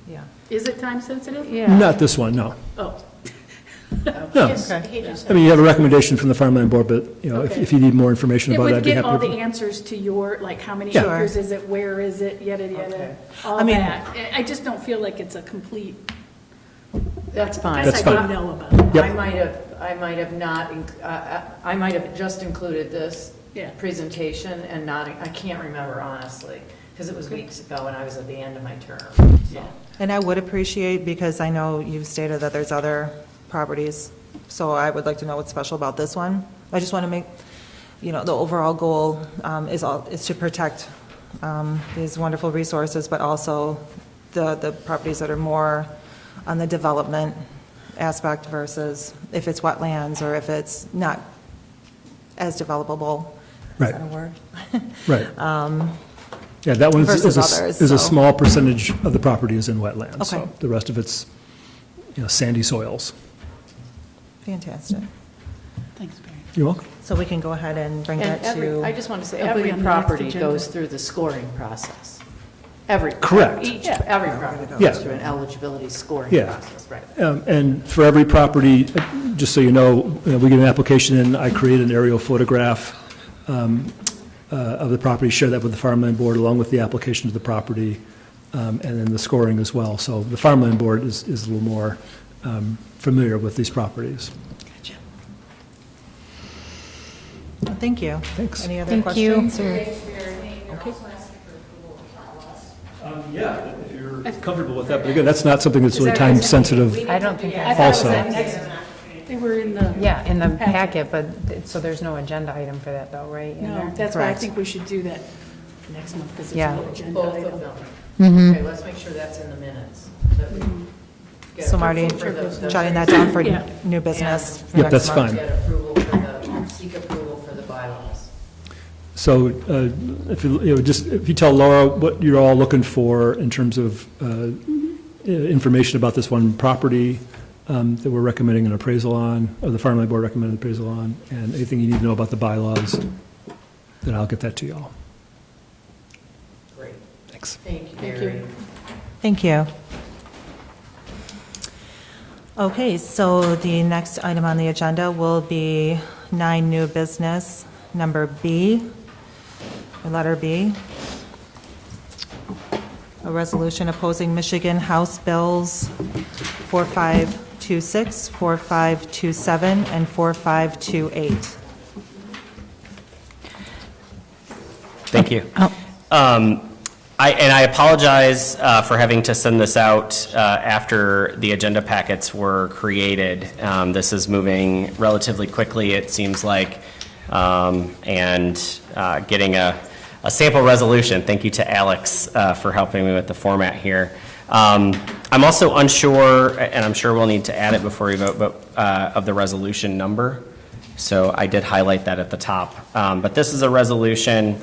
Yeah. Is it time sensitive? Not this one, no. Oh, No. He just I mean, you have a recommendation from the Farmland Board, but, if you need more information it about it, would I'd be get happy all to. the answers to your, like, how many Yeah. acres is it, where is it, yada, yada, all I mean- that. I just don't feel like it's a complete, That's I fine. guess That's I fine. didn't know about it. Yep. I might have not, I might have just included this Yeah. presentation and not, I can't remember honestly, because it was weeks ago and I was at the end of my term, so. And I would appreciate, because I know you've stated that there's other properties, so I would like to know what's special about this one. I just want to make, the overall goal is to protect these wonderful resources, but also the properties that are more on the development aspect versus if it's wetlands or if it's not as developable. Right. Is that a word? Right. Yeah, that one Versus others, is a so. small percentage of the property is in wetlands. So Okay. the rest of it's, sandy soils. Fantastic. Thanks, Barry. You're welcome. So we can go ahead and bring And that to... I just want to say, It'll be every on the next property agenda. goes through the scoring process. Every. Correct. Every property Yeah. goes through an eligibility scoring Yeah. process, right? And for every property, just so you know, we get an application in, I create an aerial photograph of the property, share that with the Farmland Board along with the application to the property, and then the scoring as well. So the Farmland Board is a little more familiar with these properties. Well, thank you. Thanks. Any other Thank you. questions? or- Yeah, if you're comfortable with that, but again, that's not something that's really time sensitive. I don't think I that's, thought it was Also. that next, they were in the. yeah, in the packet, but, so there's no agenda item for that though, right? in No, there? that's why I Correct. think we should do that next month, because Yeah. it's an agenda Both of item. them. Okay, let's make sure that's in the minutes. that we get So Marty, approval for the- jotting that down for Yeah. new business for Yep, next that's month. fine. Get approval for the, seek approval for the bylaws. So if you tell Laura what you're all looking for in terms of information about this one property that we're recommending an appraisal on, or the Farmland Board recommended an appraisal on, and anything you need to know about the bylaws, then I'll get that to y'all. Great. Thanks. Thank you, Thank Mary. you. Thank you. Okay, so the next item on the agenda will be 9 new business, number B, or letter B. A resolution opposing Michigan House Bills 4526, 4527, and 4528. Thank you. I apologize for having to send this out after the agenda packets were created. This is moving relatively quickly, it seems like, and getting a sample resolution. Thank you to Alex for helping me with the format here. I'm also unsure, and I'm sure we'll need to add it before we vote, but of the resolution number. So I did highlight that at the top. But this is a resolution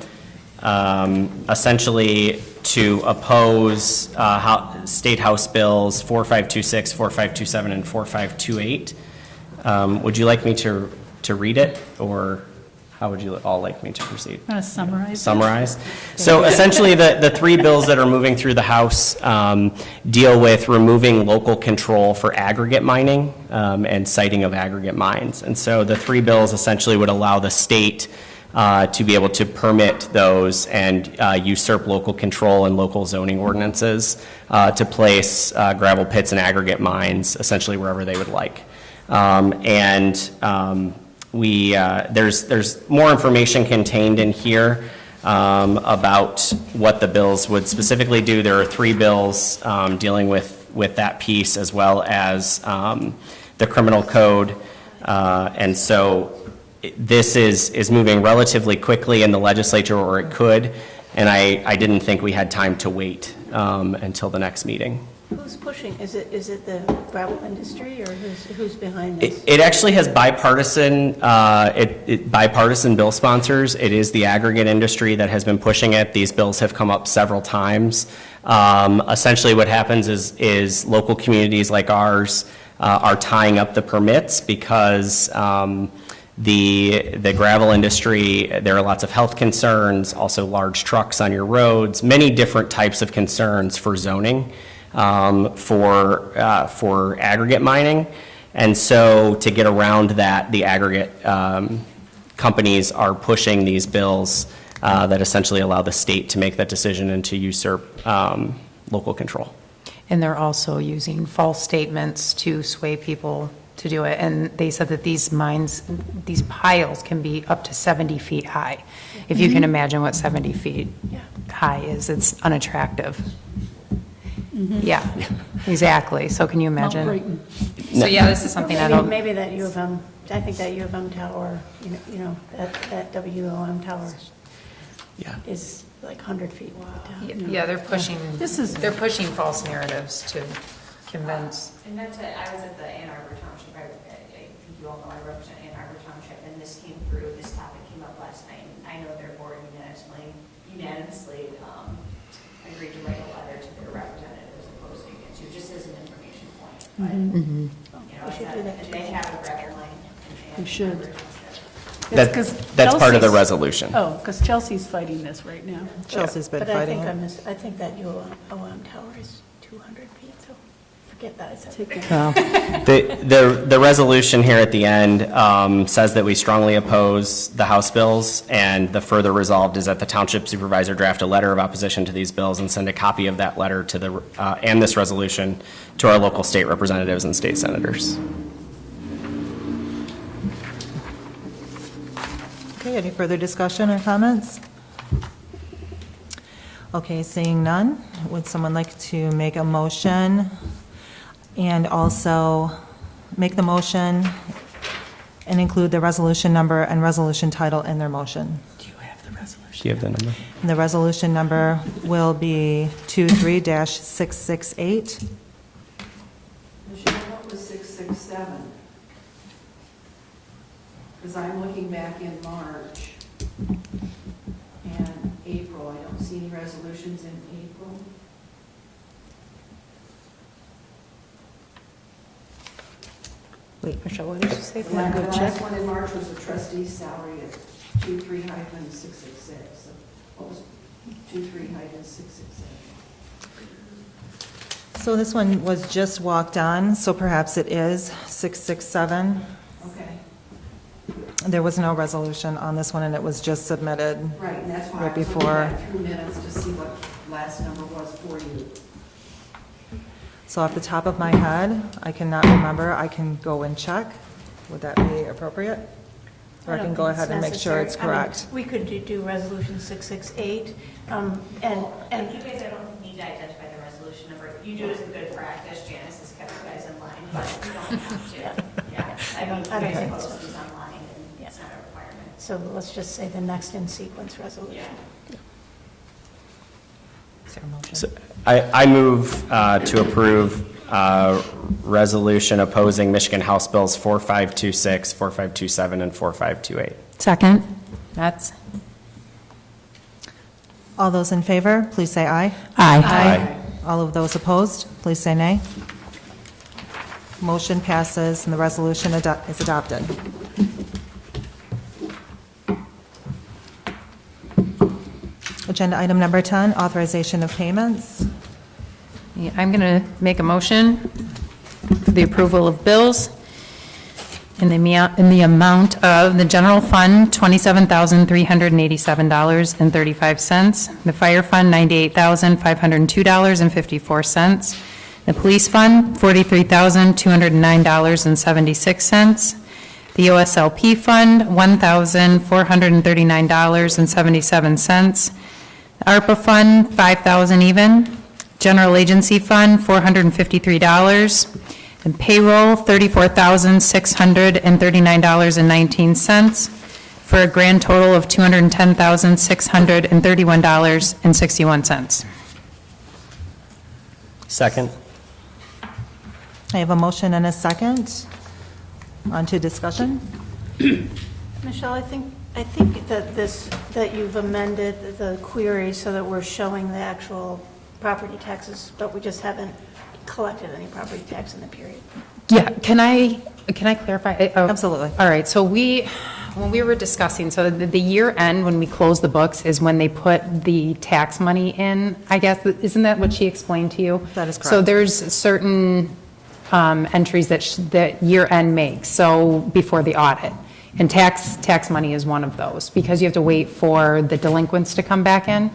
essentially to oppose State House Bills 4526, 4527, and 4528. Would you like me to read it, or how would you all like me to proceed? Want to summarize it? Summarize. So essentially, the 3 bills that are moving through the House deal with removing local control for aggregate mining and siting of aggregate mines. And so the 3 bills essentially would allow the state to be able to permit those and usurp local control and local zoning ordinances to place gravel pits and aggregate mines essentially wherever they would like. There's more information contained in here about what the bills would specifically do. There are 3 bills dealing with that piece, as well as the criminal code. And so this is moving relatively quickly in the legislature, or it could, and I didn't think we had time to wait until the next meeting. Who's pushing? Is it the gravel industry, or who's behind this? It actually has bipartisan bill sponsors. It is the aggregate industry that has been pushing it. These bills have come up several times. Essentially what happens is local communities like ours are tying up the permits because the gravel industry, there are lots of health concerns, also large trucks on your roads, many different types of concerns for zoning for aggregate mining. And so to get around that, the aggregate companies are pushing these bills that essentially allow the state to make that decision and to usurp local control. And they're also using false statements to sway people to do it. And they said that these mines, these piles can be up to 70 feet high. If you can imagine what 70 feet high is, it's unattractive. Yeah, exactly. So can you imagine? Brayton. So yeah, this is something I don't. Maybe that U of M, I think that U of M tower, that WOM tower is like 100 feet down. Yeah, they're pushing, This is- they're pushing false narratives to convince. And I was at the Ann Arbor Township, I think you all know I represent Ann Arbor Township, and this topic came up last night, and I know their board unanimously agreed to write a letter to their representatives opposing it, too, just as an information point. But, We should do that. and they have a gravel line. We should. That's part of the resolution. Oh, because Chelsea's fighting this right now. Chelsea's been But I fighting think it. I think that UOM tower is 200 feet, so forget that. I said Take it. The resolution here at the end says that we strongly oppose the House bills, and the further resolved is that the township supervisor draft a letter of opposition to these bills and send a copy of that letter to and this resolution to our local state representatives and state senators. Okay, any further discussion or comments? Okay, seeing none, would someone like to make a motion and also make the motion and include the resolution number and resolution title in their motion? Do you have the resolution? Do you have the number? And the resolution number will be 23-668. Michelle, what was 667? Because I'm looking back in March and April. I don't see any resolutions in April. Wait, Michelle, what did you say? The last one in March was the trustee's salary at 23-666. So what was 2-3 height is 6'6". So this one was just walked on, so perhaps it is 667. Okay, There was no resolution on this one, and it was just submitted. right, and that's why I Right was looking before. back through minutes to see what last number was for you. So off the top of my head, I cannot remember. I can go and check. Would that be appropriate? Or I don't can go think ahead it's and make sure it's necessary. I mean, correct. We could do Resolution 668, And and you guys, I don't need to identify the resolution number. You do it as a good practice. Janice has kept you guys in line, but you don't have to. Yeah, I mean, you I don't guys think post so. these online, and it's not a requirement. so let's just say the next in sequence resolution. Is there a motion? So I move to approve resolution opposing Michigan House Bills 4526, 4527, and 4528. Second. That's, All those in favor, please say aye. aye. All of those opposed, please say nay. Motion passes and the resolution is adopted. Agenda item number 10, authorization of payments. Yeah, I'm going to make a motion for the approval of bills in the amount of the general fund, $27,387.35, the fire fund, $98,502.54, the police fund, $43,209.76, the OSLP fund, $1,439.77, the ARPA fund, $5,000 even, general agency fund, $453, and payroll, $34,639.19, for a grand total of $210,631.61. Second? I have a motion and a second. On to discussion. Michelle, I think that you've amended the query so that we're showing the actual property taxes, but we just haven't collected any property tax in the period. Yeah, can I clarify? Oh, Absolutely. All right, so when we were discussing, so the year end, when we close the books, is when they put the tax money in, I guess, isn't that what she explained to you? That is So correct. there's certain entries that year end makes, so before the audit. And tax money is one of those, because you have to wait for the delinquents to come back in.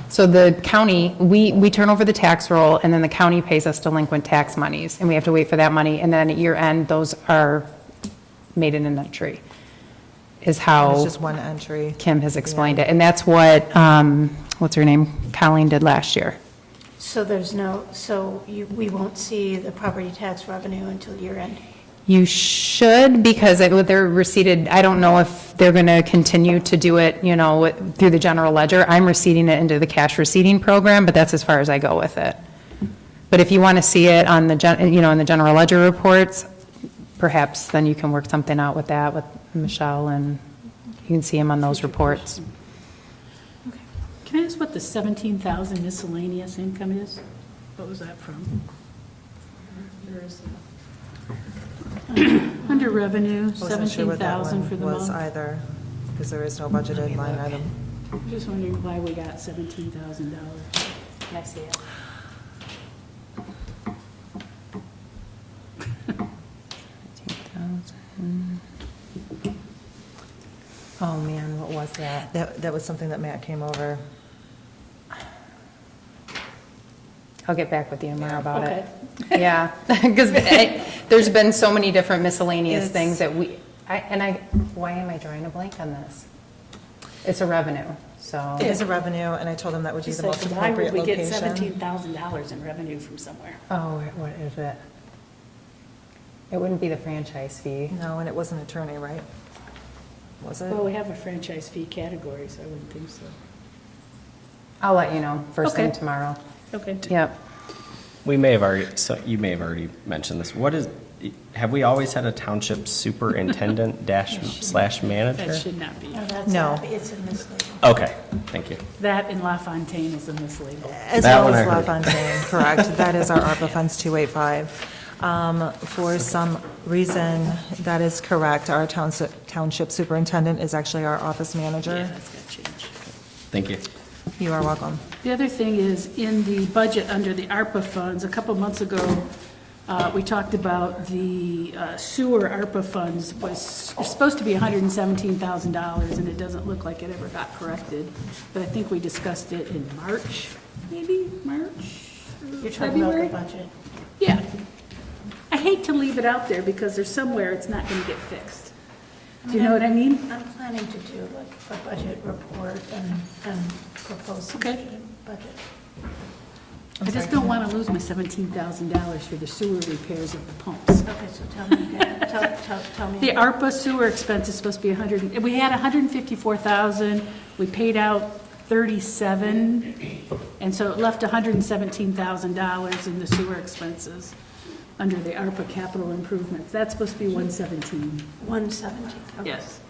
So the county, we turn over the tax roll, and then the county pays us delinquent tax monies, and we have to wait for that money, and then at year end, those are made in an entry, is It's how just one entry. Kim has explained it. And that's what, what's her name, Colleen did last year. So we won't see the property tax revenue until year end? You should, because they're receipted, I don't know if they're going to continue to do it, through the general ledger. I'm receipting it into the cash receipting program, but that's as far as I go with it. But if you want to see it on the, in the general ledger reports, perhaps then you can work something out with that with Michelle, and you can see them on those reports. Okay. Can I ask what the 17,000 miscellaneous income is? What was that from? Where is that? Under revenue, I wasn't sure what that 17,000 one for the was month. either, because there is no budgeted line item. I'm just wondering why we got $17,000. Can I see it? Oh, man, what was that? That was something that Matt came over. I'll get back with you tomorrow about it. Okay. Yeah, because there's been so many different miscellaneous It's- things that why am I drawing a blank on this? It's a revenue, so. It is a revenue, and I told him that would be She the said, most why would appropriate we get location. $17,000 in revenue from somewhere? Oh, what is it? It wouldn't be the franchise fee. No, and it was an attorney, right? Was it? Well, we have a franchise fee category, so I wouldn't think so. I'll let you know first thing Okay. tomorrow. Okay. Yep. You may have already mentioned this. Have we always had a township superintendent / manager? That should not be. No, that's No. not- it's a misleading. Okay, thank you. That and LaFontaine is a mislabel. As That well one I as heard. LaFontaine, correct. That is our ARPA Funds 285. For some reason, that is correct. Our township superintendent is actually our office manager. Yeah, that's got to change. Thank you. You are welcome. The other thing is, in the budget under the ARPA funds, a couple months ago, we talked about the sewer ARPA funds was supposed to be $117,000, and it doesn't look like it ever got corrected. But I think we discussed it in March, maybe, March? You're talking about the February? budget. Yeah. I hate to leave it out there because there's somewhere it's not going to get fixed. Do you know what I mean? I'm planning to do like a budget report and propose some Okay. budget. I just don't want to lose my $17,000 for the sewer repairs of the pumps. Okay, so tell me again, tell me. The again. ARPA sewer expense is supposed to be we had 154,000, we paid out 37, and so it left $117,000 in the sewer expenses under the ARPA capital improvements. That's supposed to be 117. 117. Okay. Yes.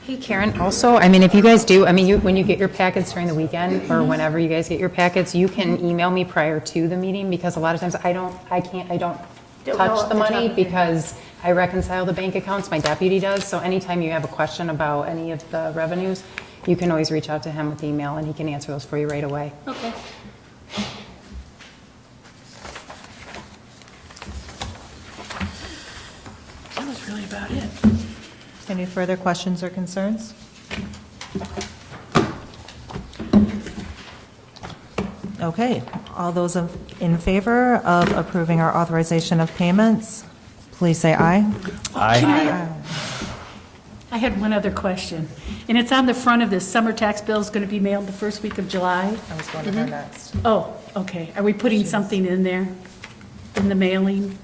Hey, Karen, also, I mean, if you guys do, I mean, when you get your packets during the weekend, or whenever you guys get your packets, you can email me prior to the meeting, because a lot of times I don't Don't know touch off the the top money, of your because I reconcile the bank accounts, my deputy does, so anytime you have a question about any of the revenues, you can always reach out to him with email, and he can answer those for you right away. Okay. That was really about it. Any further questions or concerns? Okay, all those in favor of approving our authorization of payments, please say aye. Aye. I had one other question, and it's on the front of this. Summer tax bill is going to be mailed the first week of July. I was going to her next. Oh, okay. Are we putting something in there, in the mailing?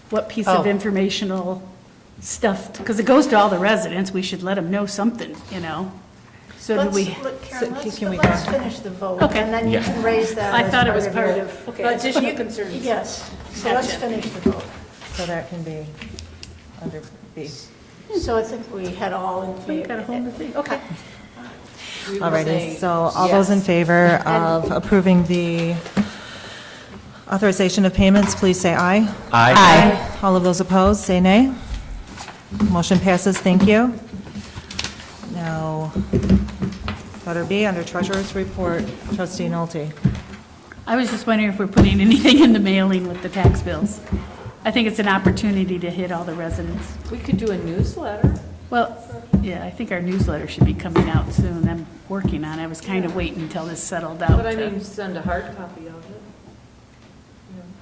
What piece of Oh. informational stuff? Because it goes to all the residents, we should let them know something, you know? So do we? Karen, can we let's go? finish the vote. Okay. And then you Yeah. can raise that. I as thought it was your- part of additional concerns. Yes, so let's Gotcha. finish the vote. So that can be under B. So I think we had all in We got a favor. whole new thing, okay. All righty, so all those in favor of approving the authorization of payments, please say aye. Aye. All of those opposed, say nay. Motion passes, thank you. Now, letter B, under Treasurer's Report, Trustee Nolte. I was just wondering if we're putting anything in the mailing with the tax bills. I think it's an opportunity to hit all the residents. We could do a newsletter. Well, yeah, I think our newsletter should be coming out soon. I'm working on it. I was kind of waiting until this settled out. But I mean, send a hard copy of it.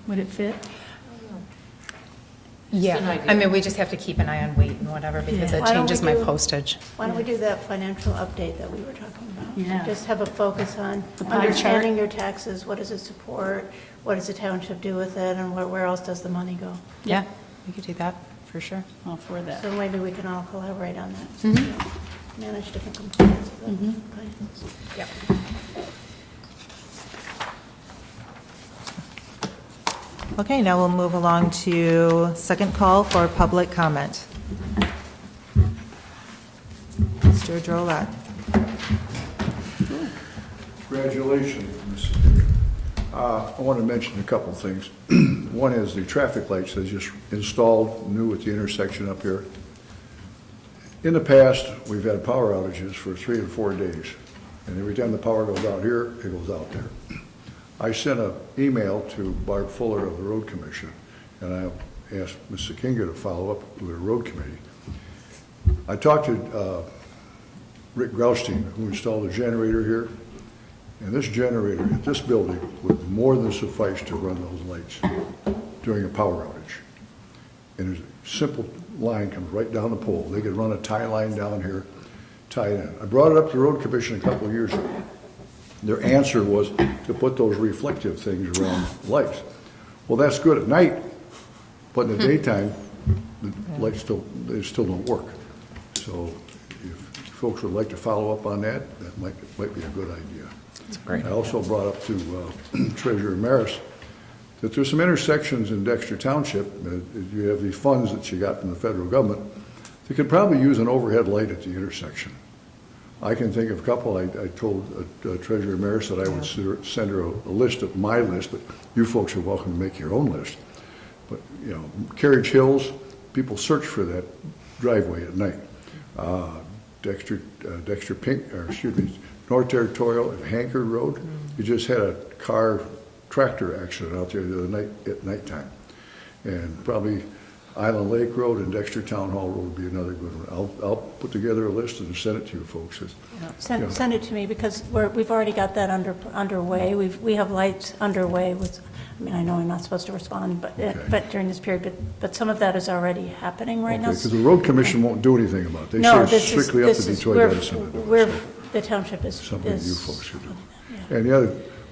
Would it fit? an Yeah, idea. I mean, we just have to keep an eye on weight and whatever, because Yeah. it Why don't changes we my do- postage. Why don't we do that financial update that we were talking about? Yeah. Just have a focus on The pie chart. understanding your taxes, what does it support, what does the township do with it, and where else does the money go? Yeah, we could do that, for sure. All for that. So maybe we can all collaborate on that. Manage different components of the finance. Yep. Okay, now we'll move along to second call for public comment. Mr. Drolet. Congratulations, Mrs. I want to mention a couple of things. One is the traffic lights they just installed new at the intersection up here. In the past, we've had power outages for 3 and 4 days, and every time the power goes out here, it goes out there. I sent an email to Barb Fuller of the Road Commission, and I asked Mr. Kinga to follow up with the Road Committee. I talked to Rick Graustein, who installed a generator here, and this generator at this building would more than suffice to run those lights during a power outage. And there's a simple line comes right down the pole. They could run a tie line down here, tie it in. I brought it up to the Road Commission a couple of years ago. Their answer was to put those reflective things around lights. Well, that's good at night, but in the daytime, the lights still don't work. So if folks would like to follow up on that, that might be a good idea. That's great. I also brought up to Treasurer Maris that there's some intersections in Dexter Township, you have these funds that you got from the federal government, that could probably use an overhead light at the intersection. I can think of a couple. I told Treasurer Maris that I would send her a list of my list, but you folks are welcome to make your own list. But, you know, Carriage Hills, people search for that driveway at night. Dexter Pink, or excuse me, North Territorial and Hanker Road. You just had a car-tractor accident out there the other night, at nighttime. And probably Island Lake Road and Dexter Town Hall Road would be another good one. I'll put together a list and send it to you folks. Send it to me, because we've already got that underway. We have lights underway with, I mean, I know I'm not supposed to respond, but during this period, but some of that is already happening right now. Okay, because the road commission won't do anything about it. They No, say it's strictly up to Detroit Edison to do it. The township is. Something you folks should do. And the other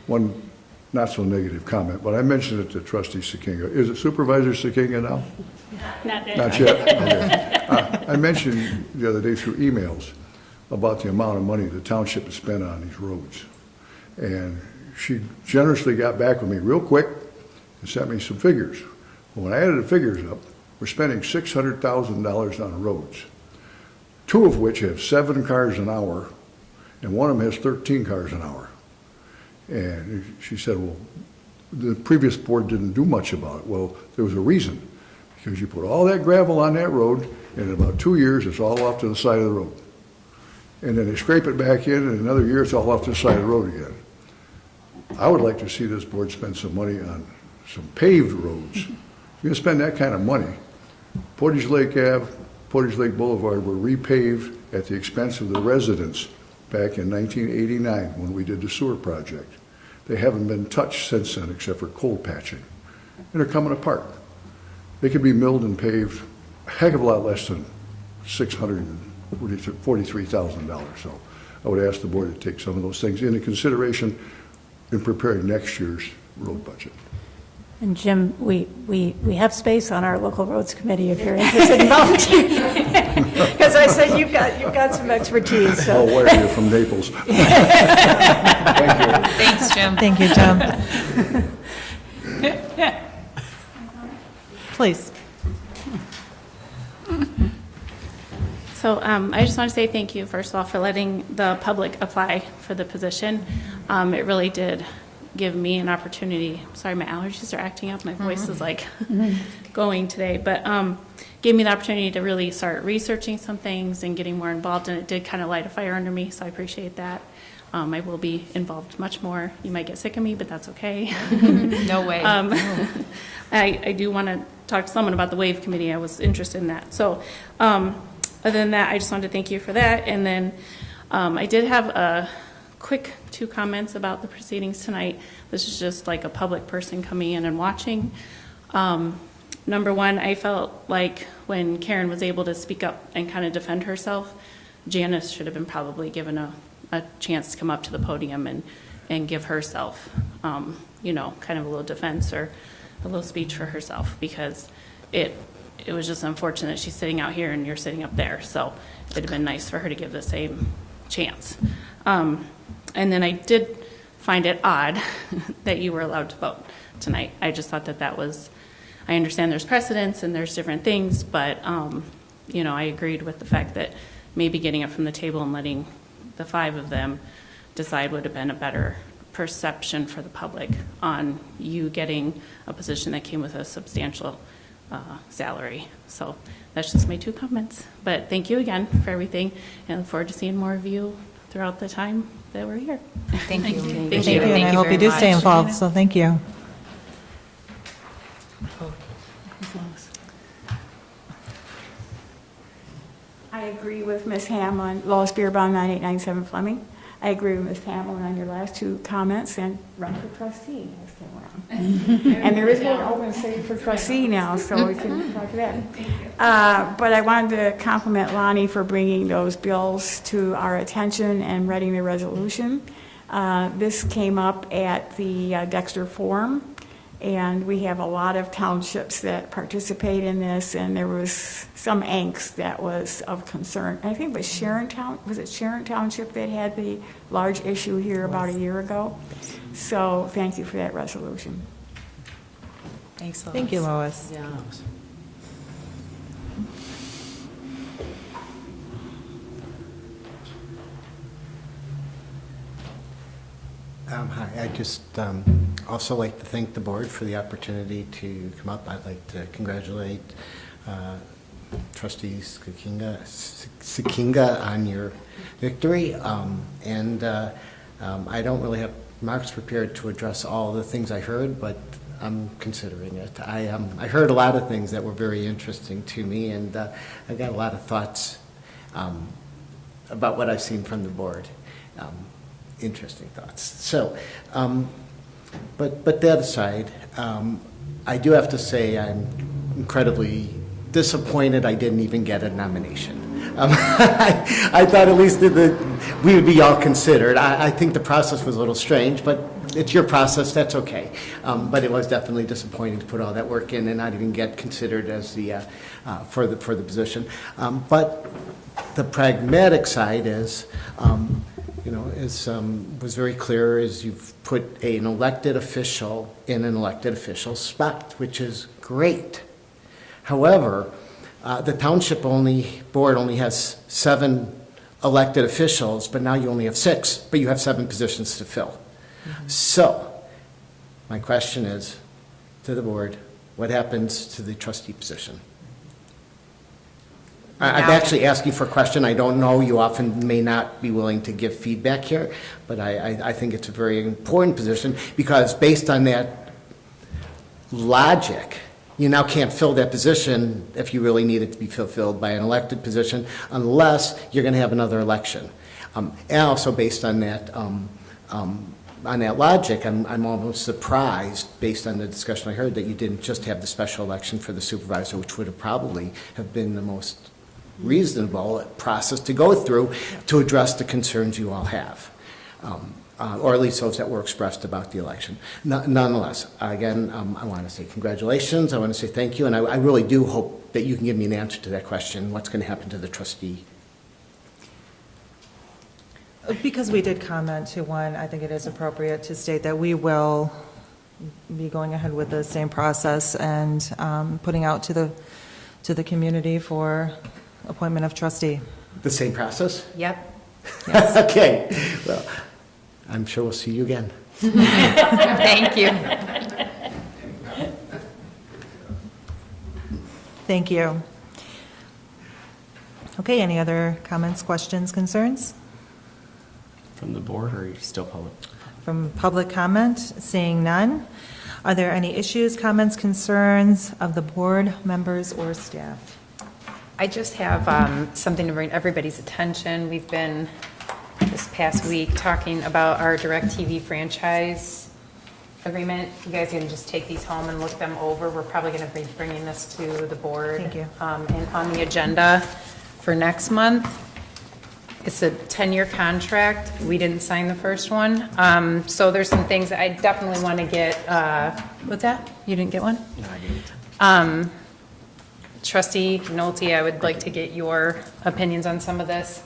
one, not so negative comment, but I mentioned it to trustee Sekinga. Is it Supervisor Sekinga now? Not yet. Not yet? Okay. I mentioned the other day through emails about the amount of money the township has spent on these roads. And she generously got back with me real quick and sent me some figures. Well, when I added the figures up, we're spending $600,000 on roads, 2 of which have 7 cars an hour, and one of them has 13 cars an hour. And she said, well, the previous board didn't do much about it. Well, there was a reason, because you put all that gravel on that road, and in about 2 years, it's all off to the side of the road. And then they scrape it back in, and another year, it's all off to the side of the road again. I would like to see this board spend some money on some paved roads. If you're gonna spend that kind of money, Portage Lake Ave, Portage Lake Boulevard were repaved at the expense of the residents back in 1989 when we did the sewer project. They haven't been touched since then except for cold patching. And they're coming apart. They could be milled and paved a heck of a lot less than $643,000. So I would ask the board to take some of those things into consideration in preparing next year's road budget. And Jim, we have space on our local roads committee if you're interested in volunteering. Because I said you've got some expertise. So. I'll wire you from Naples. Thank you. Thanks, Jim. Thank you, Jim. Please. So I just want to say thank you, first of all, for letting the public apply for the position. It really did give me an opportunity. Sorry, my allergies are acting up. My voice is like going today. But gave me the opportunity to really start researching some things and getting more involved. And it did kind of light a fire under me, so I appreciate that. I will be involved much more. You might get sick of me, but that's okay. No way. I do want to talk to someone about the WAVE committee. I was interested in that. So other than that, I just wanted to thank you for that. And then I did have a quick 2 comments about the proceedings tonight. This is just like a public person coming in and watching. Number one, I felt like when Karen was able to speak up and kind of defend herself, Janice should have been probably given a chance to come up to the podium and give herself, kind of a little defense or a little speech for herself, because it was just unfortunate she's sitting out here and you're sitting up there. So it'd have been nice for her to give the same chance. And then I did find it odd that you were allowed to vote tonight. I just thought that was, I understand there's precedents and there's different things, but, I agreed with the fact that maybe getting it from the table and letting the 5 of them decide would have been a better perception for the public on you getting a position that came with a substantial salary. So that's just my 2 comments. But thank you again for everything, and I look forward to seeing more of you throughout the time that we're here. Thank you. Thank you, and I hope you do stay involved, so thank you. I agree with Ms. Hamlin, Lois Beerbaum, 9897 Fleming. I agree with Ms. Hamlin on your last 2 comments, and run for trustee this time around. And there is one open seat for trustee now, so we can talk to that. But I wanted to compliment Lonnie for bringing those bills to our attention and writing the resolution. This came up at the Dexter Forum, and we have a lot of townships that participate in this, and there was some angst that was of concern. I think it was Sharon Township that had the large issue here about a year ago? So thank you for that resolution. Thanks, Lois. Thank you, Lois. Yeah. Hi, I'd just also like to thank the board for the opportunity to come up. I'd like to congratulate Trustee Sikinga on your victory. I don't really have remarks prepared to address all the things I heard, but I'm considering it. I heard a lot of things that were very interesting to me, and I got a lot of thoughts about what I've seen from the board. Interesting thoughts. So, but that aside, I do have to say I'm incredibly disappointed I didn't even get a nomination. I thought at least we would be all considered. I think the process was a little strange, but it's your process, that's okay. But it was definitely disappointing to put all that work in and not even get considered as for the position. But the pragmatic side is, was very clear, is you've put an elected official in an elected official spot, which is great. However, the township board only has 7 elected officials, but now you only have 6, but you have 7 positions to fill. Mm-hmm. So, my question is to the board, what happens to the trustee position? I'm actually asking for a question. I don't know. You often may not be willing to give feedback here, but I think it's a very important position because based on that logic, you now can't fill that position if you really need it to be fulfilled by an elected position unless you're going to have another election. And also based on that logic, I'm almost surprised, based on the discussion I heard, that you didn't just have the special election for the supervisor, which would have probably have been the most reasonable process to go through to address the concerns you all have. Or at least those that were expressed about the election. Nonetheless, again, I want to say congratulations. I want to say thank you, and I really do hope that you can give me an answer to that question, what's going to happen to the trustee? Because we did comment to one, I think it is appropriate to state that we will be going ahead with the same process and putting out to the community for appointment of trustee. The same process? Yep. Yes. Okay. Well, I'm sure we'll see you again. Thank you. Thank you. Okay, any other comments, questions, concerns? From the board, or are you still public? From public comment, seeing none. Are there any issues, comments, concerns of the board members or staff? I just have something to bring everybody's attention. We've been, this past week, talking about our DirecTV franchise agreement. You guys can just take these home and look them over. We're probably going to be bringing this to the board. Thank you. And on the agenda for next month. It's a 10-year contract. We didn't sign the first one. So there's some things that I definitely want to get. What's that? You didn't get one? No, I didn't. Trustee Nolte, I would like to get your opinions on some of this.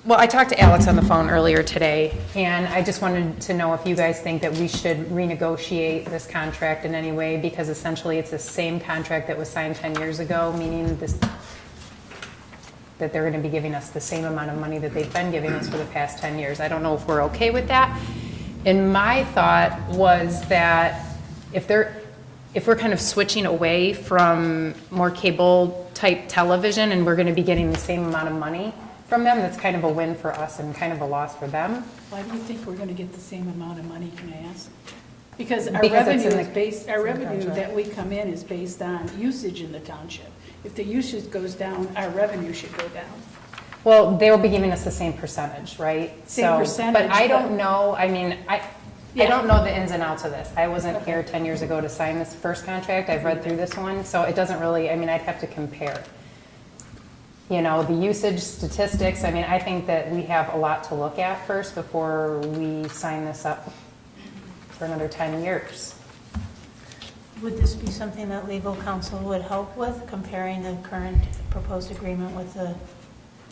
Well, I talked to Alex on the phone earlier today, and I just wanted to know if you guys think that we should renegotiate this contract in any way, because essentially it's the same contract that was signed 10 years ago, meaning that they're going to be giving us the same amount of money that they've been giving us for the past 10 years. I don't know if we're okay with that. And my thought was that if we're kind of switching away from more cable type television and we're going to be getting the same amount of money from them, that's kind of a win for us and kind of a loss for them. Why do you think we're going to get the same amount of money, can I ask? Because our Because it's revenue in is based, our in the revenue contract. that we come in is based on usage in the township. If the usage goes down, our revenue should go down. Well, they will be giving us the same percentage, right? Same percentage, But I but- don't know, I mean, I don't know the ins and outs of this. I wasn't here 10 years ago to sign this first contract. I've read through this one, so it doesn't really, I mean, I'd have to compare. You know, the usage statistics, I mean, I think that we have a lot to look at first before we sign this up for another 10 years. Would this be something that legal counsel would help with, comparing the current proposed agreement with the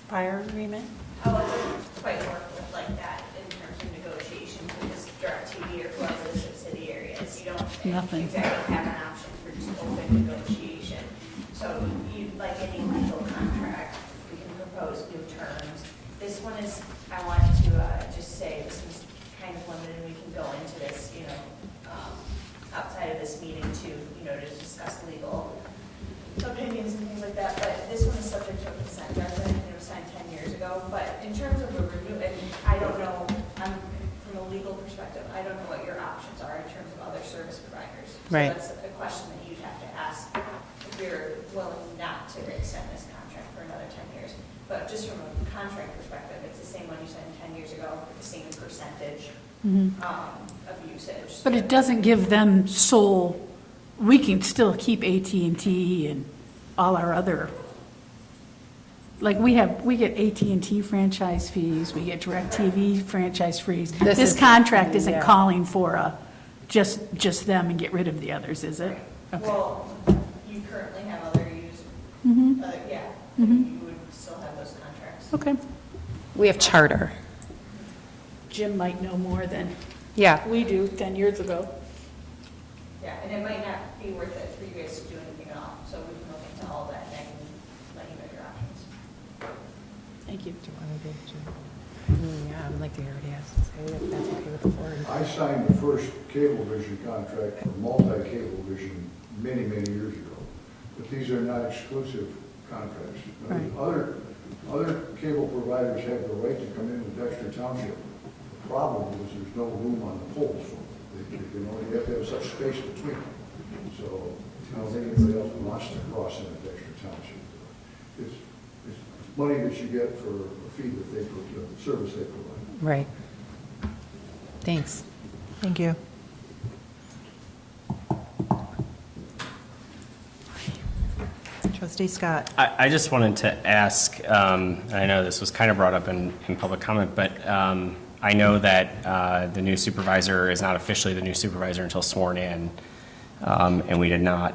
prior agreement? Oh, it doesn't quite work with like that in terms of negotiations with just DirecTV or whoever the subsidiary is. You don't Nothing. exactly have an option for just open negotiation. So you, like any legal contract, we can propose new terms. This one is, I wanted to just say, this is kind of limited, and we can go into this, outside of this meeting to, to discuss legal opinions and things like that, but this one is subject to a consent judgment, and it was signed 10 years ago. But in terms of a review, and I don't know, from a legal perspective, I don't know what your options are in terms of other service providers. Right. So that's a question that you'd have to ask if you're willing not to extend this contract for another 10 years. But just from a contract perspective, it's the same one you signed 10 years ago, the same percentage of usage. But it doesn't give them sole, we can still keep AT&T and all our other, like we get AT&T franchise fees, we get DirecTV franchise fees. This contract isn't calling for just them and get rid of the others, is it? Okay. Well, you currently have other users. Yeah, you would still have those contracts. Okay. We have charter. Jim might know more than Yeah. we do 10 years ago. Yeah, and it might not be worth it for you guys to do anything at all, so we can look into all that and let you know your options. Thank you. Yeah, I would like to hear what he has to say, if that's okay with the board. I signed the first Cablevision contract for multi-Cablevision many, many years ago, but these are not exclusive contracts. Right. Other cable providers have the right to come in with Dexter Township. The problem is there's no room on the poles for them. You have to have such space between them. So I don't think anybody else wants to cross into Dexter Township. It's money that you get for a fee that they put, the service they provide. Right. Thanks. Thank you. Trustee Scott. I just wanted to ask, and I know this was kind of brought up in public comment, but I know that the new supervisor is not officially the new supervisor until sworn in, and we did not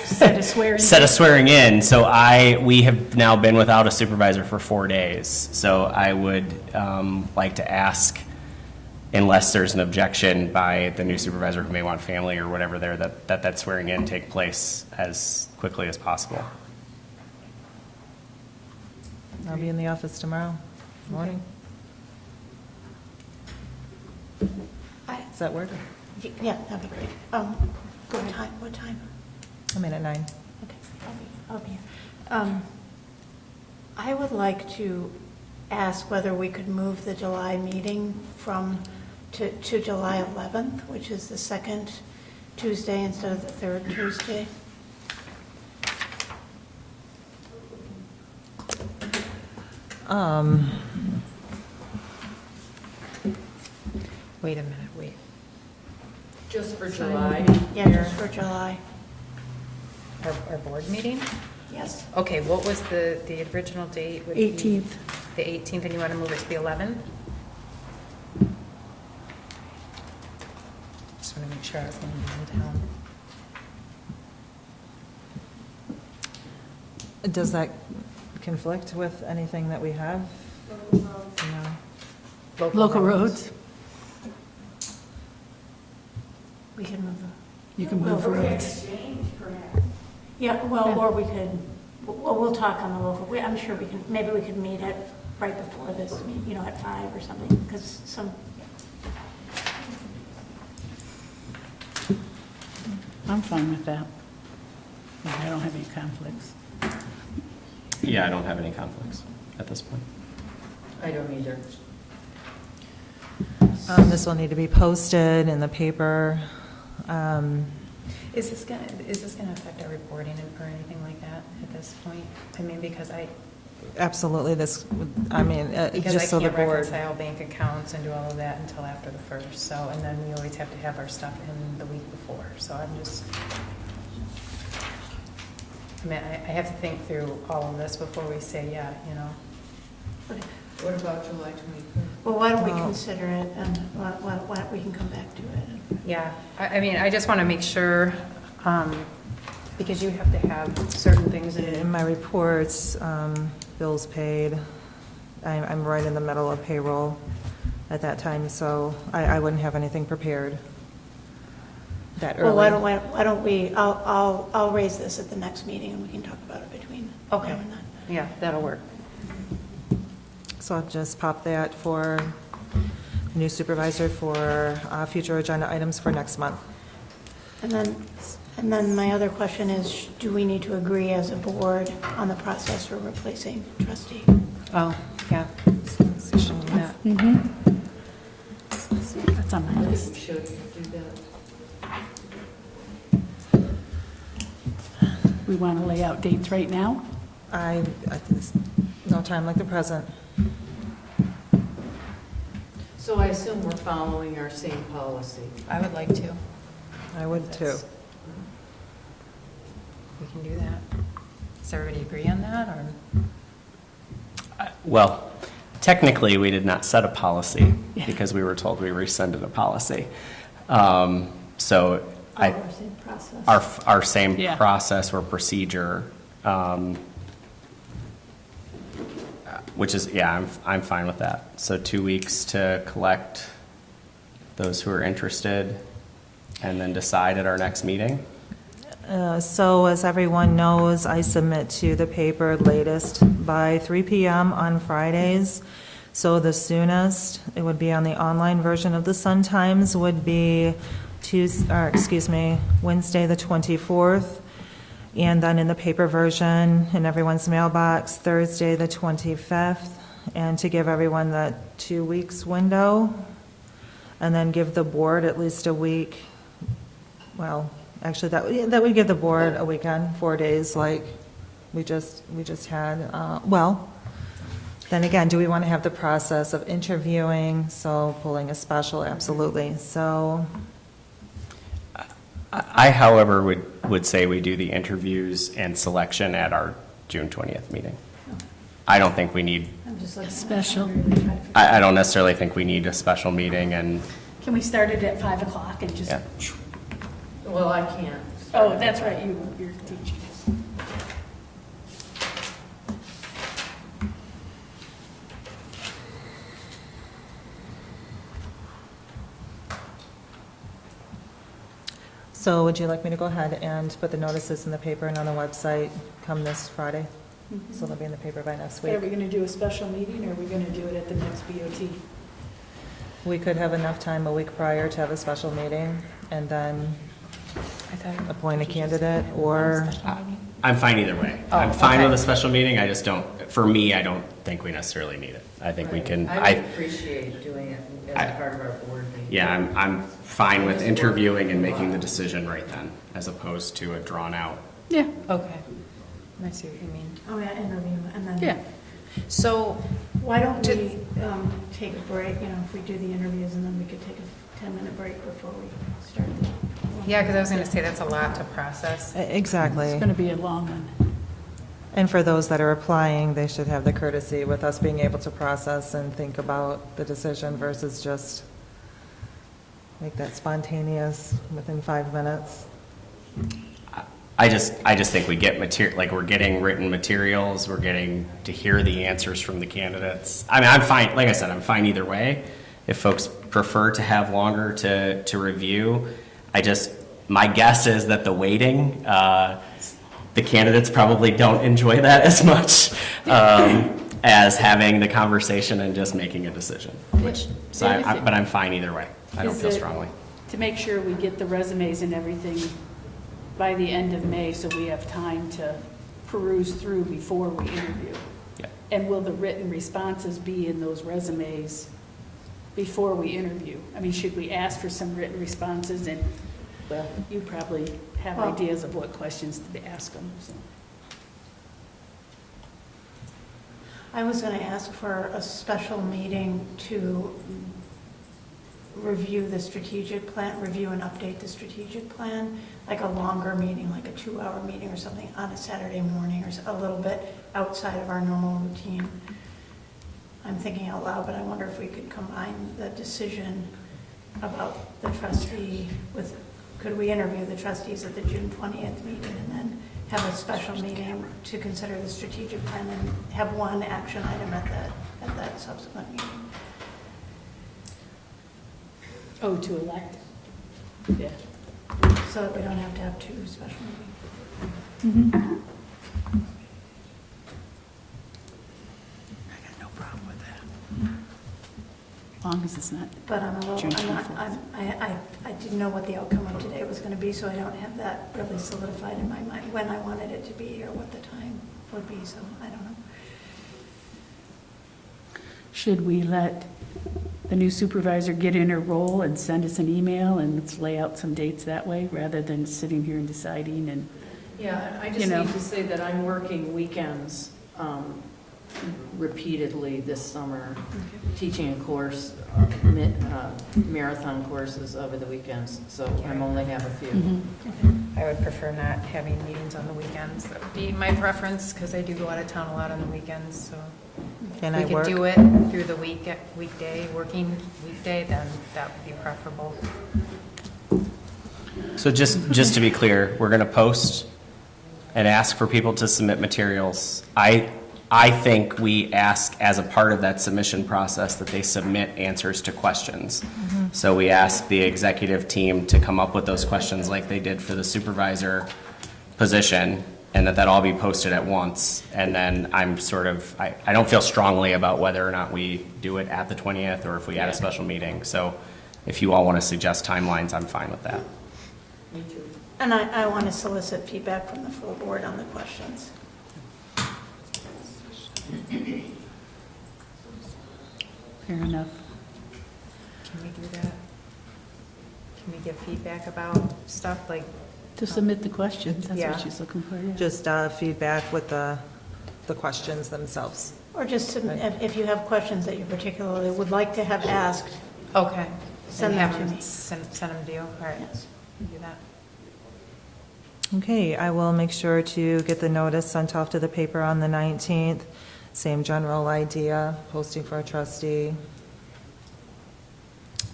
Set a swearing. set a swearing in. So we have now been without a supervisor for 4 days. So I would like to ask, unless there's an objection by the new supervisor who may want family or whatever there, that swearing in take place as quickly as possible. I'll be in the office tomorrow morning. Does that work? Yeah, that'd be great. What time? I'm in at 9. Okay, I'll be here. I would like to ask whether we could move the July meeting to July 11th, which is the second Tuesday instead of the third Tuesday. Wait a minute, wait. Just for July? Yeah, just for July. Our board meeting? Yes. Okay, what was the original date? Would 18th. The 18th, and you want to move it to the 11th? Just want to make sure I was going to be in town. Does that conflict with anything that we have? No. Local roads. We can move them. You can move roads. Yeah, well, or we could, we'll talk on the local, I'm sure we can, maybe we could meet right before this, at 5 or something, because I'm fine with that. I don't have any conflicts. Yeah, I don't have any conflicts at this point. I don't either. This will need to be posted in the paper. Is this going to affect our reporting or anything like that at this point? I mean, because Absolutely, just so the I can't board. reconcile bank accounts and do all of that until after the 1st, so, and then we always have to have our stuff in the week before, so I have to think through all of this before we say, What about July 23rd? well, why don't we consider it, and why we can come back to it. Yeah, I just want to make sure, because you have to have certain things In my reports, bills paid, I'm right in the middle of payroll at that time, so I wouldn't have anything prepared that early. Well, why don't we, I'll raise this at the next meeting, and we can talk about it between now Okay. and then. Yeah, that'll work. So I'll just pop that for the new supervisor for future agenda items for next month. And then And then my other question is, do we need to agree as a board on the process for replacing trustee? Oh, yeah. That's on my list. Should do that. We want to lay out dates right now? No time like the present. So I assume we're following our same policy. I would like to. I would too. We can do that. Does everybody agree on that, or? Well, technically, we did not set a policy because we were told we rescinded a policy. So Our same process. our same Yeah. process or procedure, which is, I'm fine with that. So 2 weeks to collect those who are interested and then decide at our next meeting. So as everyone knows, I submit to the paper latest by 3 p.m. on Fridays. So the soonest, it would be on the online version of the Sun-Times, would be Wednesday, the 24th. And then in the paper version, in everyone's mailbox, Thursday, the 25th. And to give everyone that 2 weeks window. And then give the board at least a week. Well, actually, that would give the board a weekend, 4 days, like we just had. Well, then again, do we want to have the process of interviewing, so pulling a special? Absolutely. So, I, however, would say we do the interviews and selection at our June 20th meeting. I don't think we need, I'm just looking at Special. I don't necessarily think we need a special meeting and, Can we start it at 5 o'clock and just? yeah. Well, I can't. Oh, that's right, you're teaching. so would you like me to go ahead and put the notices in the paper and on the website come this Friday? So they'll be in the paper by next But are we week. going to do a special meeting, or are we going to do it at the next BOT? We could have enough time a week prior to have a special meeting and then appoint a candidate, or, I'm fine either way. I'm fine with a special meeting, I just don't, for me, I don't think we necessarily need it. I think we can, I would appreciate doing it as a part of our board meeting. yeah, I'm fine with interviewing and making the decision right then, as opposed to a drawn-out. Yeah. Okay. I see what you mean. Oh, yeah, interview, and then. Yeah. So, Why don't we take a break, if we do the interviews, and then we could take a 10-minute break before we start the. yeah, because I was going to say that's a lot to process. exactly. It's going to be a long one. And for those that are applying, they should have the courtesy with us being able to process and think about the decision versus just make that spontaneous within 5 minutes. I just think we get like we're getting written materials, we're getting to hear the answers from the candidates. I mean, I'm fine, like I said, I'm fine either way. If folks prefer to have longer to review, my guess is that the waiting, the candidates probably don't enjoy that as much as having the conversation and just making a decision. But I'm fine either way. I don't Is feel it- strongly. To make sure we get the resumes and everything by the end of May, so we have time to peruse through before we interview. Yeah. And will the written responses be in those resumes before we interview? I mean, should we ask for some written responses? And, well, you probably have Well- ideas of what questions to ask them, so. I was going to ask for a special meeting to review the strategic plan, review and update the strategic plan, like a longer meeting, like a 2-hour meeting or something on a Saturday morning, or a little bit outside of our normal routine. I'm thinking out loud, but I wonder if we could combine the decision about the trustee with, could we interview the trustees at the June 20th meeting and then have a special meeting to consider the strategic plan and have one action item at that subsequent meeting? Oh, to elect? Yeah. So that we don't have to have 2 special meetings. I got no problem with that. long as it's not. But I'm a little, June I'm not, 24th. I didn't know what the outcome of today was going to be, so I don't have that really solidified in my mind, when I wanted it to be or what the time would be, so I don't know. Should we let the new supervisor get in her role and send us an email and let's lay out some dates that way, rather than sitting here and deciding and, Yeah, I You just know. need to say that I'm working weekends repeatedly this summer, teaching a course, marathon courses over the weekends, so I'm only have a few. I would prefer not having meetings on the weekends. That would be my preference, because I do go out of town a lot on the weekends, so. Can If I we work? could do it through the working weekday, then that would be preferable. So just to be clear, we're going to post and ask for people to submit materials. I think we ask as a part of that submission process that they submit answers to questions. So we ask the executive team to come up with those questions like they did for the supervisor position, and that all be posted at once. And then I don't feel strongly about whether or not we do it at the 20th or if we add a special meeting. So if you all want to suggest timelines, I'm fine with that. Me too. And I want to solicit feedback from the full board on the questions. fair enough. Can we do that? Can we give feedback about stuff like? To submit the questions, that's Yeah. what she's looking for, yeah. Just feedback with the questions themselves. Or just, if you have questions that you particularly would like to have asked, Okay. Send And them have to them me. Send them to you? All right. Yes. We do that. Okay, I will make sure to get the notice sent off to the paper on the 19th. Same general idea, posting for a trustee.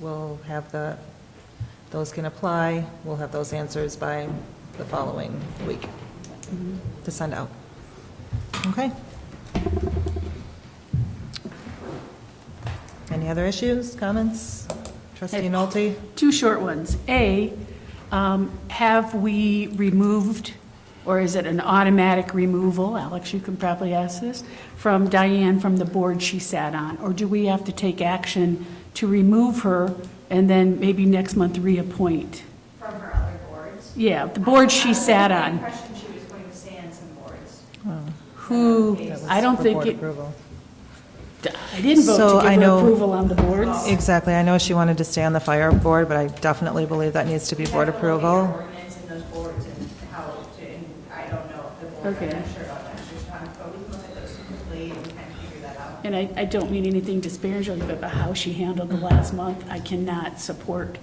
We'll have those can apply. We'll have those answers by the following week to send out. Okay. Any other issues, comments? Trustee Nolte? Two short ones. A, have we removed, or is it an automatic removal, Alex, you can probably ask this, from Diane from the board she sat on? Or do we have to take action to remove her and then maybe next month reappoint? From her other boards. Yeah, the board she sat I on. had the impression she was going to stay on some boards. Who, That was I don't for think board it, approval. I didn't vote So to I give her know- approval on the boards. Exactly. I know she wanted to stay on the fire board, but I definitely believe that needs to be board Have to look at your approval. ordinance and those boards and how to, and I don't know if the board, Okay. I'm not sure about that, just trying to, but we can look at those separately and kind of figure that out. And I don't mean anything disparaging about how she handled the last month. I cannot support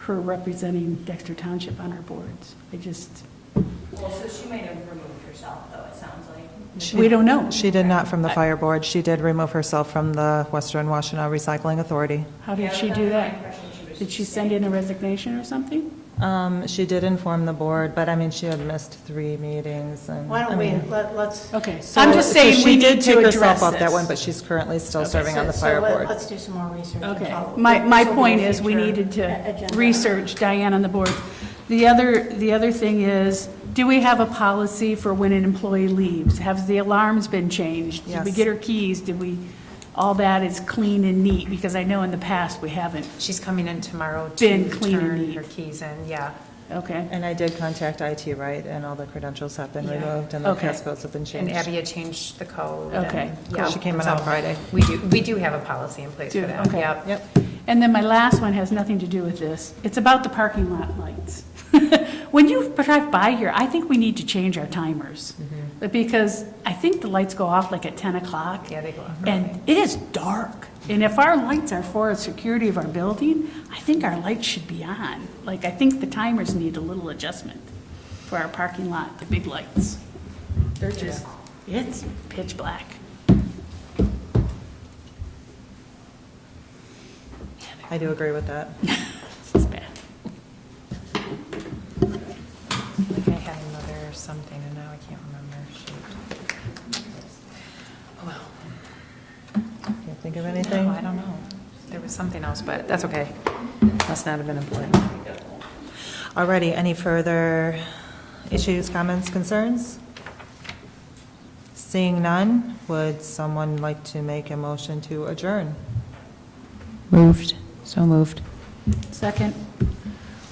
her representing Dexter Township on our boards. I just, Well, so she might have removed herself, though, it sounds like. we don't know. She did not from the fire board. She did remove herself from the Western Washtenaw Recycling Authority. How did she do that? Did she send in a resignation or something? She did inform the board, but I mean, she had missed 3 meetings and. why I don't we, mean, let's. Okay, so- I'm just saying so we she did need take to herself address off that this. one, but she's currently still serving on the fire board. Let's do some more research. and Okay. follow- My this will be point a is, we future needed to agenda. research Diane on the board. The other thing is, do we have a policy for when an employee leaves? Have the alarms been changed? Did we Yes. get her keys? All that is clean and neat? Because I know in the past, we haven't. She's coming in tomorrow Been to clean and turn neat. her keys in, yeah. Okay. And I did contact IT, right, and all the credentials have been Yeah. removed and the Okay. passcodes have been And changed. Abby had changed the code. Okay, and- yeah, She came in so on Friday. We do have a policy in place for that. Okay. Yep. Yep. And then my last one has nothing to do with this. It's about the parking lot lights. When you drive by here, I think we need to change our timers. Because I think the lights go off like at 10 o'clock. Yeah, they go off And it is dark. And if our lights are for the security of our building, I think our lights should be on. Like, I think the timers need a little adjustment for our parking lot, the big lights. They're just, it's pitch black. I do agree with that. It's bad. Like I had another something and now I can't remember. Shoot. Oh, well. Can't think of anything? No, I don't know. There was something else, but that's okay. Must not have been important. Alrighty, any further issues, comments, concerns? Seeing none, would someone like to make a motion to adjourn? So moved. Second.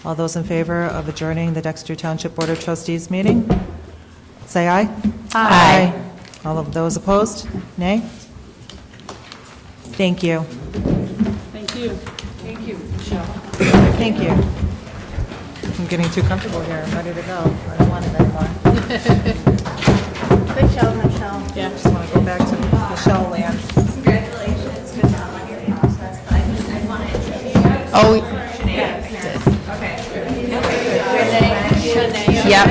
All those in favor of adjourning the Dexter Township Board of Trustees meeting, say aye. Aye. All of those opposed, nay? Thank you. Thank you. Thank you, Michelle. Thank you. I'm getting too comfortable here. I'm ready to go. I don't want it anymore. Good job, Michelle. Yeah, just want to go back to Michelle land. Congratulations, good job on your process. I want to introduce you. Oh, yep.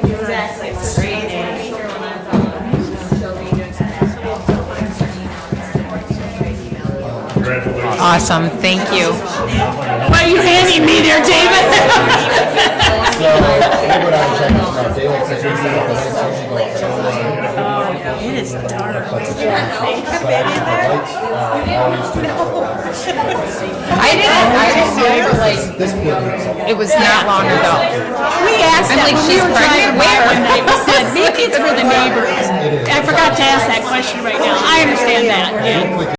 Exactly. So she'll be doing some Awesome, thank you. What are you handing me there, David? It is dark. I didn't realize it was not long ago. We asked I'm that like, when we she's were driving pregnant? by Where? one night. We said, maybe it's for the neighbors. I forgot to ask that question right now. I understand that, yeah.